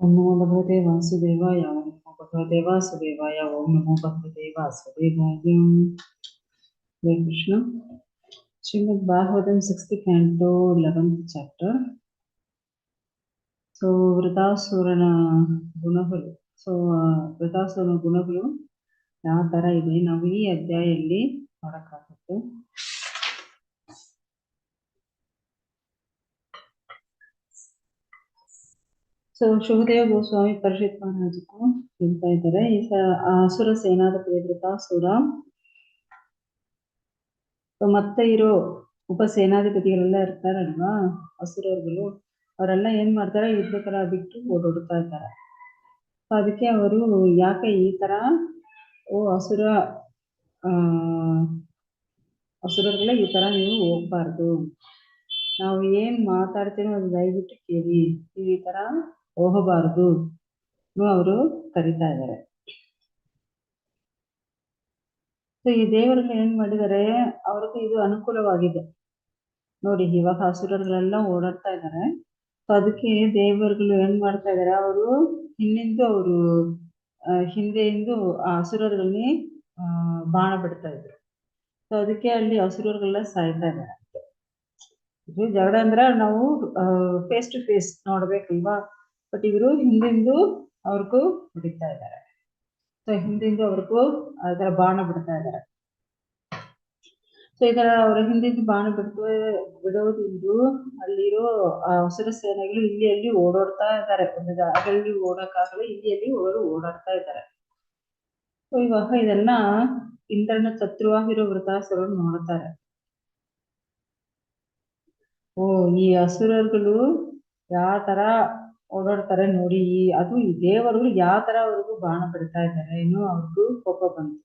ओम नमो भगवते वासुदेवाय ओम नमो भगवते वासुदेवाय ओम नमो भगवते वासुदेवाय जय Krishna Shrimad Bhagavatam 6th canto 11th chapter. So ವೃತಾಸುರನ ಗುಣಗಳು. ಸೊ ವೃತಾಸುರನ ಗುಣಗಳು ಯಾವ ತರ ಇದೆ ನಾವು ಈ ಅಧ್ಯಾಯದಲ್ಲಿ ನೋಡಕ್ಕಾಗುತ್ತೆ. ಸೊ ಶುಭದೇವ ಗೋಸ್ವಾಮಿ ಪರಿಷತ್ ಮಹಾರಾಜಕ್ಕೂ ಹೇಳ್ತಾ ಇದ್ದಾರೆ, ಈ ಅಸುರ ಸೇನಾಧಿಪತಿ ವೃತಾಸುರ ಮತ್ತೆ ಇರೋ ಉಪ ಸೇನಾಧಿಪತಿಗಳೆಲ್ಲ ಇರ್ತಾರಲ್ವಾ ಅಸುರರುಗಳು, ಅವರೆಲ್ಲ ಏನ್ ಮಾಡ್ತಾರೆ, ಯುದ್ಧಕರ ಬಿಟ್ಟು ಓಡೋಡ್ತಾ ಇದ್ದಾರೆ. ಅದಕ್ಕೆ ಅವರು ಯಾಕೆ ಈ ತರ ಅಸುರರುಗಳ ಈ ತರ ನೀವು ಹೋಗ್ಬಾರ್ದು, ನಾವು ಏನ್ ಮಾತಾಡ್ತೀನೋ ಅದು ದಯವಿಟ್ಟು ಕೇಳಿ, ನೀವು ಈ ತರ ಹೋಗಬಾರ್ದು ಅವರು ಕರೀತಾ ಇದ್ದಾರೆ. ಸೊ ಈ ದೇವರುಗಳು ಏನ್ ಮಾಡಿದ್ದಾರೆ, ಅವ್ರಿಗೆ ಇದು ಅನುಕೂಲವಾಗಿದೆ ನೋಡಿ. ಇವಾಗ ಅಸುರರುಗಳೆಲ್ಲ ಓಡಾಡ್ತಾ ಇದ್ದಾರೆ. ಸೊ ಅದಕ್ಕೆ ದೇವರುಗಳು ಏನ್ ಮಾಡ್ತಾ ಇದಾರೆ, ಅವರು ಹಿಂದೆಯಿಂದ ಆ ಅಸುರರುಗಳನ್ನೇ ಬಾಣ ಬಿಡ್ತಾ ಇದ್ರು. ಸೊ ಅದಕ್ಕೆ ಅಲ್ಲಿ ಅಸುರರುಗಳೆಲ್ಲ ಸಾಯ್ತಾ ಇದ್ದಾರೆ. ಇದು ಜಗಳ ಅಂದ್ರೆ ನಾವು ಫೇಸ್ ಟು ಫೇಸ್ ನೋಡ್ಬೇಕಲ್ವಾ, ಬಟ್ ಇವರು ಹಿಂದಿಂದು ಅವ್ರಿಗೂ ಬಿಡ್ತಾ ಇದ್ದಾರೆ. ಸೊ ಹಿಂದಿಂದ ಅವ್ರಿಗೂ ಅದರ ಬಾಣ ಬಿಡ್ತಾ ಇದ್ದಾರೆ. ಸೊ ಇದರ ಅವರ ಹಿಂದಿಂದ ಬಾಣ ಬಿಡೋದ್ರಿಂದ ಅಲ್ಲಿರೋ ಅಸುರ ಸೇನೆಗಳು ಇಲ್ಲಿ ಅಲ್ಲಿ ಓಡಾಡ್ತಾ ಇದ್ದಾರೆ. ಒಂದು ಜಾಗದಲ್ಲಿ ಓಡಕ್ಕಾಗಲ್ಲ, ಇಲ್ಲಿ ಅಲ್ಲಿ ಓಡಾಡ್ತಾ ಇದ್ದಾರೆ. ಸೊ ಇವಾಗ ಇದೆಲ್ಲ ಇಂದ್ರನ ಶತ್ರುವಾಗಿರೋ ವೃತಾಸುರರು ನೋಡ್ತಾರೆ. ಈ ಅಸುರರುಗಳು ಯಾವ ತರ ಓಡಾಡ್ತಾರೆ ನೋಡಿ, ಅದು ಈ ದೇವರುಗಳು ಯಾವ ತರ ಅವ್ರಿಗೂ ಬಾಣ ಬಿಡ್ತಾ ಇದ್ದಾರೆ, ಏನೋ ಅವ್ರಿಗೂ ಕೋಪ ಬಂತು.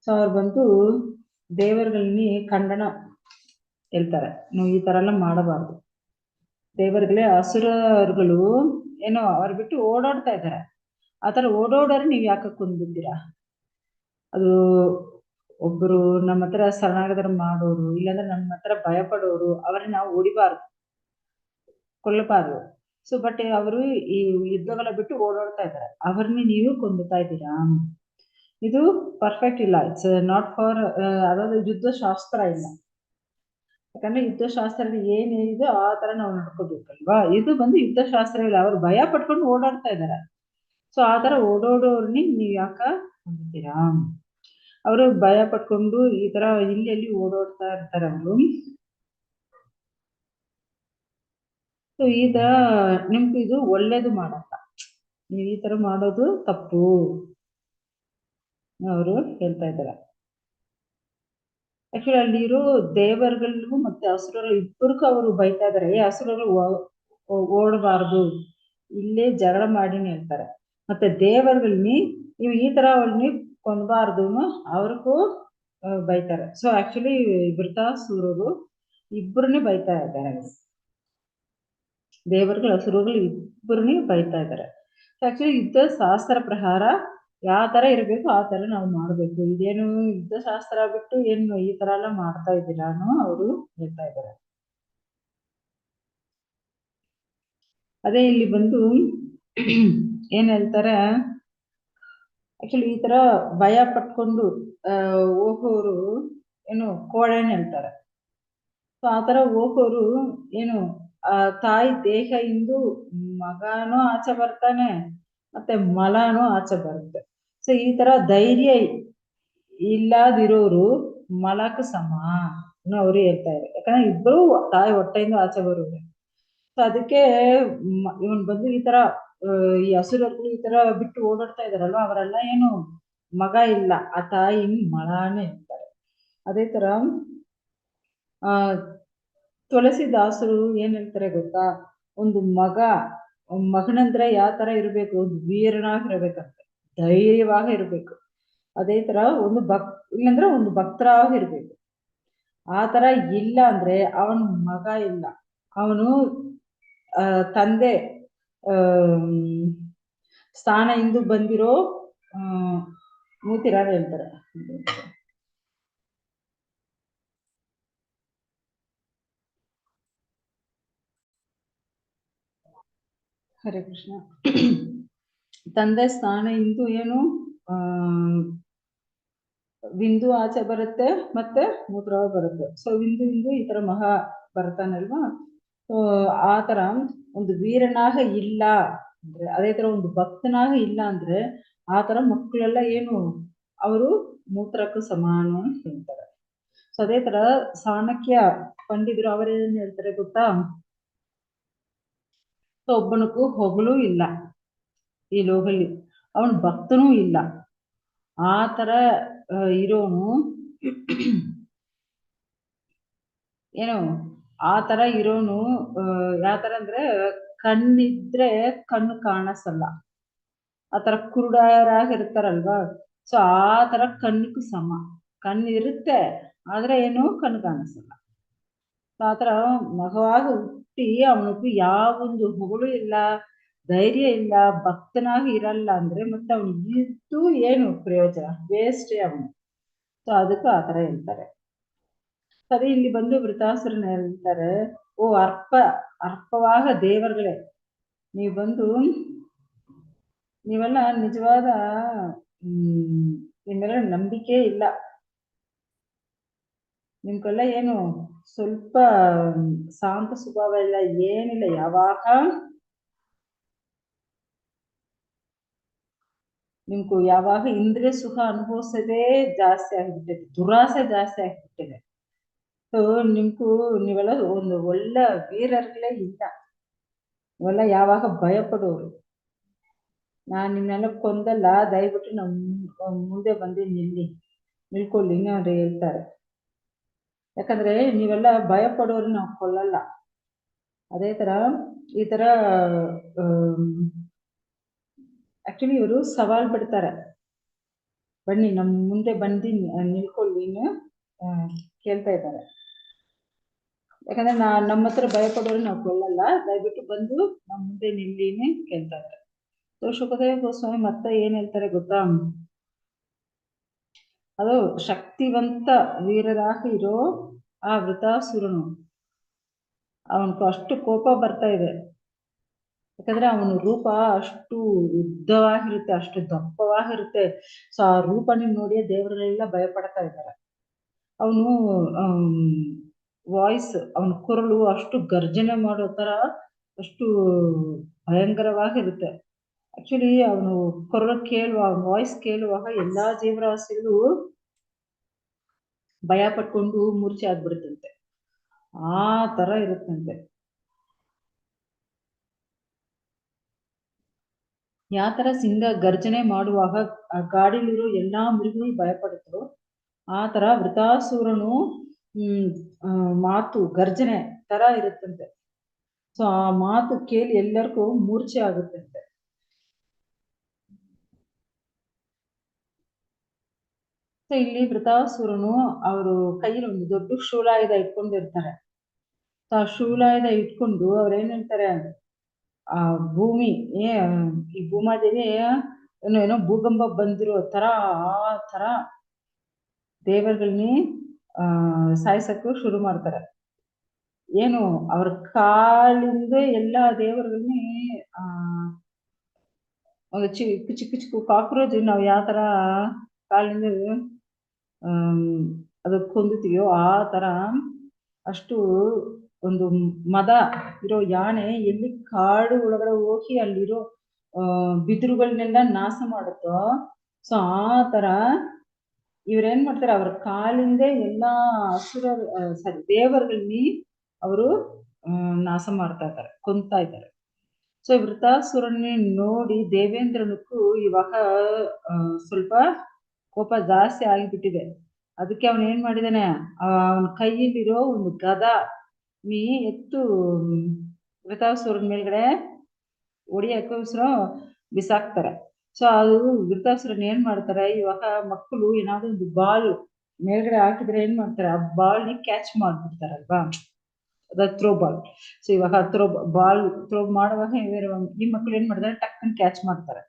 ಸೊ ಅವ್ರು ಬಂದು ದೇವರುಗಳನ್ನ ಖಂಡನ ಹೇಳ್ತಾರೆ, ನೀವು ಈ ತರ ಎಲ್ಲ ಮಾಡಬಾರ್ದು. ದೇವರುಗಳೇ ಅಸುರರುಗಳು ಏನೋ ಅವ್ರು ಬಿಟ್ಟು ಓಡಾಡ್ತಾ ಇದ್ದಾರೆ, ಆತರ ಓಡೋಡೋರು ನೀವ್ ಯಾಕೆ ಕೊಂದಿದ್ದೀರಾ? ಅದು ಒಬ್ಬರು ನಮ್ಮ ಹತ್ರ ಶರಣಾಗತರ ಮಾಡೋರು, ಇಲ್ಲಾಂದ್ರೆ ನಮ್ಮ ಹತ್ರ ಭಯ ಪಡೋರು, ಅವ್ರನ್ನ ನಾವು ಹೊಡಿಬಾರ್ದು, ಕೊಲ್ಲಬಾರ್ದು. ಸೊ ಬಟ್ ಅವರು ಈ ಯುದ್ಧಗಳ ಬಿಟ್ಟು ಓಡಾಡ್ತಾ ಇದ್ದಾರೆ, ಅವ್ರನ್ನ ನೀವು ಕೊಂದುತ್ತಾ ಇದ್ದೀರಾ. ಇದು ಪರ್ಫೆಕ್ಟ್ ಇಲ್ಲ, ಇಟ್ಸ್ ನಾಟ್ ಫಾರ್, ಅದಾದ ಯುದ್ಧ ಶಾಸ್ತ್ರ ಇಲ್ಲ. ಯಾಕಂದ್ರೆ ಯುದ್ಧ ಶಾಸ್ತ್ರದಲ್ಲಿ ಏನಿದೆ ಆ ತರ ನಾವು ನಡ್ಕೋಬೇಕಲ್ವಾ. ಇದು ಬಂದು ಯುದ್ಧ ಶಾಸ್ತ್ರ ಇಲ್ಲ, ಅವ್ರು ಭಯ ಪಟ್ಕೊಂಡು ಓಡಾಡ್ತಾ ಇದಾರೆ. ಸೊ ಆ ತರ ಓಡೋಡೋರ್ನಿ ನೀವ್ ಯಾಕ ಹೊಂದಿದ್ದೀರಾ? ಅವರು ಭಯ ಪಟ್ಕೊಂಡು ಈ ತರ ಇಲ್ಲಿ ಅಲ್ಲಿ ಓಡಾಡ್ತಾ ಇರ್ತಾರೆ ಅವರು. ಸೊ ಈಗ ನಿಮ್ಗೆ ಇದು ಒಳ್ಳೇದು ಮಾಡಲ್ಲ, ನೀವ್ ಈ ತರ ಮಾಡೋದು ತಪ್ಪು ಅವರು ಹೇಳ್ತಾ ಇದ್ದಾರೆ. ಆಕ್ಚುಲಿ ಅಲ್ಲಿರೋ ದೇವರುಗಳಿಗೂ ಮತ್ತೆ ಅಸುರರು ಇಬ್ಬರಿಗೂ ಅವರು ಬೈತಾ ಇದಾರೆ, ಅಸುರರು ಓಡಬಾರ್ದು, ಇಲ್ಲೇ ಜಗಳ ಮಾಡಿನಿ ಹೇಳ್ತಾರೆ. ಮತ್ತೆ ದೇವರುಗಳನ್ನ ನೀವು ಈ ತರ ಅವ್ರನ್ನ ಕೊಂದಬಾರ್ದು ಅವ್ರಿಗೂ ಬೈತಾರೆ. ಸೊ ಆಕ್ಚುಲಿ ವೃತಾಸುರರು ಇಬ್ಬರನ್ನೇ ಬೈತಾ ಇದ್ದಾರೆ, ದೇವರುಗಳು ಅಸುರಗಳು ಇಬ್ಬರನ್ನೇ ಬೈತಾ ಇದ್ದಾರೆ. ಆಕ್ಚುಲಿ ಯುದ್ಧ ಶಾಸ್ತ್ರ ಪ್ರಕಾರ ಯಾವ ತರ ಇರ್ಬೇಕು ಆ ತರ ನಾವು ಮಾಡ್ಬೇಕು, ಇದೇನು ಯುದ್ಧ ಶಾಸ್ತ್ರ ಬಿಟ್ಟು ಏನು ಈ ತರ ಎಲ್ಲ ಮಾಡ್ತಾ ಇದ್ದೀರಾ ಅವರು ಹೇಳ್ತಾ ಇದ್ದಾರೆ. ಅದೇ ಇಲ್ಲಿ ಬಂದು ಏನ್ ಹೇಳ್ತಾರೆ, ಆಕ್ಚುಲಿ ಈ ತರ ಭಯ ಪಟ್ಕೊಂಡು ಹೋಗೋರು ಏನು ಕೋಳೆನ್ ಹೇಳ್ತಾರೆ. ಸೊ ಆತರ ಹೋಗೋರು ಏನು ತಾಯಿ ದೇಹ ಇಂದು ಮಗನೂ ಆಚೆ ಬರ್ತಾನೆ, ಮತ್ತೆ ಮಲನೂ ಆಚೆ ಬರುತ್ತೆ. ಸೊ ಈ ತರ ಧೈರ್ಯ ಇಲ್ಲದಿರೋರು ಮಲಕ ಸಮ ಅವ್ರು ಹೇಳ್ತಾ ಇದ್ದಾರೆ. ಯಾಕಂದ್ರೆ ಇಬ್ಬರು ತಾಯಿ ಹೊಟ್ಟೆಯಿಂದ ಆಚೆ ಬರೋರು. ಸೊ ಅದಕ್ಕೆ ಇವನ್ ಬಂದು ಈ ತರ ಈ ಅಸುರರು ಈ ತರ ಬಿಟ್ಟು ಓಡಾಡ್ತಾ ಇದಾರಲ್ವ, ಅವರೆಲ್ಲ ಏನು ಮಗ ಇಲ್ಲ, ಆ ತಾಯಿ ಮಲಾನೇ ಇರ್ತಾರೆ. ಅದೇ ತರ ತುಳಸಿದಾಸರು ಏನ್ ಹೇಳ್ತಾರೆ ಗೊತ್ತಾ, ಒಂದು ಮಗನಂದ್ರೆ ಯಾವ ತರ ಇರ್ಬೇಕು, ಒಂದು ವೀರನಾಗಿರ್ಬೇಕಂತೆ, ಧೈರ್ಯವಾಗಿ ಇರ್ಬೇಕು. ಅದೇ ತರ ಇಲ್ಲಂದ್ರೆ ಒಂದು ಭಕ್ತರಾಗಿ ಇರ್ಬೇಕು. ಆ ತರ ಇಲ್ಲ ಅಂದ್ರೆ ಅವನ್ ಮಗ ಇಲ್ಲ, ಅವನು ತಂದೆ ಸ್ಥಾನ ಇಂದು ಬಂದಿರೋ ಮೂತಿರಾಗ ಹೇಳ್ತಾರೆ. ಹರೇ ಕೃಷ್ಣ. ತಂದೆ ಸ್ಥಾನ ಇಂದು ಏನು ಬಿಂದು ಆಚೆ ಬರುತ್ತೆ ಮತ್ತೆ ಮೂತ್ರ ಬರುತ್ತೆ. ಸೊ ಇಂದು ಈ ತರ ಮಹಾ ಬರ್ತಾನಲ್ವಾ. ಸೊ ಆ ತರ ಒಂದು ವೀರನಾಗ ಇಲ್ಲ ಅಂದ್ರೆ, ಅದೇ ತರ ಒಂದು ಭಕ್ತನಾಗ ಇಲ್ಲ ಅಂದ್ರೆ ಆ ತರ ಮಕ್ಕಳೆಲ್ಲ ಏನು ಅವರು ಮೂತ್ರಕ್ಕೂ ಸಮಾನ ಅಂತ ಹೇಳ್ತಾರೆ. ಸೊ ಅದೇ ತರ ಸಾಣಕ್ಯ ಪಂಡಿತರು ಅವರೇನ್ ಹೇಳ್ತಾರೆ ಗೊತ್ತಾ, ಒಬ್ಬನಕ್ಕೂ ಹೊಗಳು ಇಲ್ಲ ಈ ಲೋಕಲ್ಲಿ, ಅವನು ಭಕ್ತನೂ ಇಲ್ಲ. ಆ ತರ ಇರೋನು ಏನು ಆ ತರ ಇರೋನು ಯಾವ ತರ ಅಂದ್ರೆ ಕಣ್ಣಿದ್ರೆ ಕಣ್ಣು ಕಾಣಿಸಲ್ಲ, ಆ ತರ ಕುರುಡರಾಗಿರ್ತಾರಲ್ವಾ. ಸೊ ಆ ತರ ಕಣ್ಣಿಗೂ ಸಮ, ಕಣ್ಣು ಇರುತ್ತೆ ಆದ್ರೆ ಏನು ಕಣ್ಣು ಕಾಣಿಸಲ್ಲ. ಆ ತರ ಮಗವಾಗಿ ಹುಟ್ಟಿ ಅವನಿಗೂ ಯಾವೊಂದು ಹೊಗಳು ಇಲ್ಲ, ಧೈರ್ಯ ಇಲ್ಲ, ಭಕ್ತನಾಗಿ ಇರಲ್ಲ ಅಂದ್ರೆ ಮತ್ತೆ ಅವನು ಇದ್ದು ಏನು ಪ್ರಯೋಜನ, ವೇಸ್ಟೇ ಅವನು. ಸೊ ಅದಕ್ಕೂ ಆ ತರ ಹೇಳ್ತಾರೆ. ಸರಿ, ಇಲ್ಲಿ ಬಂದು ವೃತಾಸುರನ ಹೇಳ್ತಾರೆ, ಓ ಅರ್ಪವಾಗ ದೇವರುಗಳೇ, ನೀವು ಬಂದು ನೀವೆಲ್ಲ ನಿಜವಾದ ನಿಮ್ಮೆಲ್ಲ ನಂಬಿಕೆ ಇಲ್ಲ, ನಿಮ್ಗೆಲ್ಲ ಏನು ಸ್ವಲ್ಪ ಶಾಂತ ಸ್ವಭಾವ ಇಲ್ಲ, ಏನಿಲ್ಲ. ಯಾವಾಗ ನಿಮ್ಗೂ ಯಾವಾಗ ಇಂದ್ರಿಯ ಸುಖ ಅನುಭವಿಸೋದೇ ಜಾಸ್ತಿ ಆಗಿಬಿಟ್ಟಿದೆ, ದುರಾಸೆ ಜಾಸ್ತಿ ಆಗಿಬಿಟ್ಟಿದೆ. ಸೊ ನಿಮ್ಗೂ ನೀವೆಲ್ಲ ಒಂದು ಒಳ್ಳೆ ವೀರர்களೇ ಇಲ್ಲ, ನೀವೆಲ್ಲ ಯಾವಾಗ ಭಯ ಪಡೋರು. ನಾನು ನಿನ್ನೆಲ್ಲ ಕೊಂದಲ್ಲ, ದಯವಿಟ್ಟು ನಮ್ಮ ಮುಂದೆ ಬಂದು ನಿಲ್ಕೊಳ್ಳಿ ಅವ್ರು ಹೇಳ್ತಾರೆ. ಯಾಕಂದ್ರೆ ನೀವೆಲ್ಲ ಭಯ ಪಡೋರು ನಾವು ಕೊಲ್ಲಲ್ಲ. ಅದೇ ತರ ಈ ತರ ಆಕ್ಚುಲಿ ಇವರು ಸವಾಲ್ ಬಿಡ್ತಾರೆ, ಬನ್ನಿ ನಮ್ಮ ಮುಂದೆ ಬಂದು ನಿಲ್ಕೊಳ್ಳಿ ಕೇಳ್ತಾ ಇದ್ದಾರೆ. ಯಾಕಂದ್ರೆ ನಮ್ಮ ಹತ್ರ ಭಯ ಪಡೋರು ನಾವು ಕೊಲ್ಲಲ್ಲ, ದಯವಿಟ್ಟು ಬಂದು ನಮ್ಮ ಮುಂದೆ ನಿಲ್ಲಿನೇ ಕೇಳ್ತಾ ಇದ್ದಾರೆ. ಸೊ ಶುಕದೇವ ಗೋಸ್ವಾಮಿ ಮತ್ತೆ ಏನ್ ಹೇಳ್ತಾರೆ ಗೊತ್ತಾ, ಅದು ಶಕ್ತಿವಂತ ವೀರರಾಗಿ ಇರೋ ಆ ವೃತಾಸುರನು, ಅವನಿಗೆ ಅಷ್ಟು ಕೋಪ ಬರ್ತಾ ಇದೆ. ಯಾಕಂದ್ರೆ ಅವನ ರೂಪ ಅಷ್ಟು ಉದ್ದವಾಗಿರುತ್ತೆ, ಅಷ್ಟು ದಪ್ಪವಾಗಿರುತ್ತೆ. ಸೊ ಆ ರೂಪನ ನೋಡಿಯೇ ದೇವರೆಲ್ಲ ಭಯ ಪಡ್ತಾ ಇದ್ದಾರೆ. ಅವನು ವಾಯ್ಸ್, ಅವನ ಕುರಲು ಅಷ್ಟು ಗರ್ಜನೆ ಮಾಡೋ ತರ ಅಷ್ಟು ಭಯಂಕರವಾಗಿರುತ್ತೆ. ಆಕ್ಚುಲಿ ಅವನು ಕುರಲು ಕೇಳುವಾಗ, ವಾಯ್ಸ್ ಕೇಳುವಾಗ ಎಲ್ಲಾ ಜೀವರಾಶಿಗಳು ಭಯ ಪಟ್ಕೊಂಡು ಮೂರ್ಛೆ ಆಗ್ಬಿಡುತ್ತಂತೆ, ಆ ತರ ಇರುತ್ತಂತೆ. ಯಾವ ತರ ಸಿಂಹ ಗರ್ಜನೆ ಮಾಡುವಾಗ ಆ ಗಾಡಿಲಿರೋ ಎಲ್ಲಾ ಮೃಗಗಳು ಭಯ ಪಡುತ್ತೋ, ಆ ತರ ವೃತಾಸುರನು ಮಾತು ಗರ್ಜನೆ ತರ ಇರುತ್ತಂತೆ. ಸೊ ಆ ಮಾತು ಕೇಳಿ ಎಲ್ಲರಿಗೂ ಮೂರ್ಛೆ ಆಗುತ್ತಂತೆ. ಸೊ ಇಲ್ಲಿ ವೃತಾಸುರನು ಅವರು ಕೈಯಲ್ಲಿ ಒಂದು ದೊಡ್ಡ ಶೂಲಾಯುಧ ಇಟ್ಕೊಂಡಿರ್ತಾರೆ. ಆ ಶೂಲಾಯುಧ ಇಟ್ಕೊಂಡು ಅವ್ರೇನ್ ಹೇಳ್ತಾರೆ, ಆ ಭೂಮಿ ಈ ಭೂಮಾದೇವಿ ಏನೋ ಭೂಕಂಪ ಬಂದಿರೋ ತರ ಆ ತರ ದೇವರುಗಳನ್ನೇ ಸಾಯಿಸಕ್ಕೂ ಶುರು ಮಾಡ್ತಾರೆ. ಏನು ಅವ್ರ ಕಾಲಿಂದ ಎಲ್ಲಾ ದೇವರುಗಳನ್ನೇ ಒಂದು ಚಿಕ್ಕ ಚಿಕ್ಕ ಚಿಕ್ಕ ಕಾಕ್ರೋಚ್ ನಾವು ಯಾವ ತರ ಕಾಲಿಂದ ಅದು ಕೊಂದುತ್ತೀವೋ ಆ ತರ ಅಷ್ಟು ಒಂದು ಮದ ಇರೋ ಯಾನೆ ಎಲ್ಲಿ ಕಾಡು ಒಳಗಡೆ ಹೋಗಿ ಅಲ್ಲಿರೋ ಬಿದಿರುಗಳನ್ನೆಲ್ಲ ನಾಶ ಮಾಡುತ್ತೋ, ಸೊ ಆ ತರ ಇವ್ರೇನ್ ಮಾಡ್ತಾರೆ, ಅವ್ರ ಕಾಲಿಂದ ಎಲ್ಲಾ ದೇವರುಗಳನ್ನ ಅವರು ನಾಶ ಮಾಡ್ತಾ ಇದ್ದಾರೆ, ಕೊಂತಾ ಇದ್ದಾರೆ. ಸೊ ವೃತಾಸುರನ್ನೇ ನೋಡಿ ದೇವೇಂದ್ರನಕ್ಕೂ ಇವಾಗ ಸ್ವಲ್ಪ ಕೋಪ ಜಾಸ್ತಿ ಆಗಿಬಿಟ್ಟಿದೆ. ಅದಕ್ಕೆ ಅವನ್ ಏನ್ ಮಾಡಿದಾನೆ, ಅವನ ಕೈಯಲ್ಲಿರೋ ಒಂದು ಗದ ಎತ್ತು ವೃತಾಸುರನ ಮೇಲ್ಗಡೆ ಹೊಡಿಯೋಕ್ಕೋಸ್ಕರ ಬಿಸಾಕ್ತಾರೆ. ಸೊ ಅದು ವೃತಾಸುರನ್ ಏನ್ ಮಾಡ್ತಾರೆ, ಇವಾಗ ಮಕ್ಕಳು ಏನಾದ್ರು ಒಂದು ಬಾಲ್ ಮೇಲ್ಗಡೆ ಹಾಕಿದ್ರೆ ಏನ್ ಮಾಡ್ತಾರೆ, ಆ ಬಾಲ್ನ ಕ್ಯಾಚ್ ಮಾಡ್ಬಿಡ್ತಾರಲ್ವಾ, ಅದ ಥ್ರೋ ಬಾಲ್. ಸೊ ಇವಾಗ ಬಾಲ್ ಥ್ರೋ ಮಾಡುವಾಗ ಈ ಮಕ್ಳು ಏನ್ ಮಾಡ್ತಾರೆ, ಟಕ್ಕನ್ ಕ್ಯಾಚ್ ಮಾಡ್ತಾರೆ.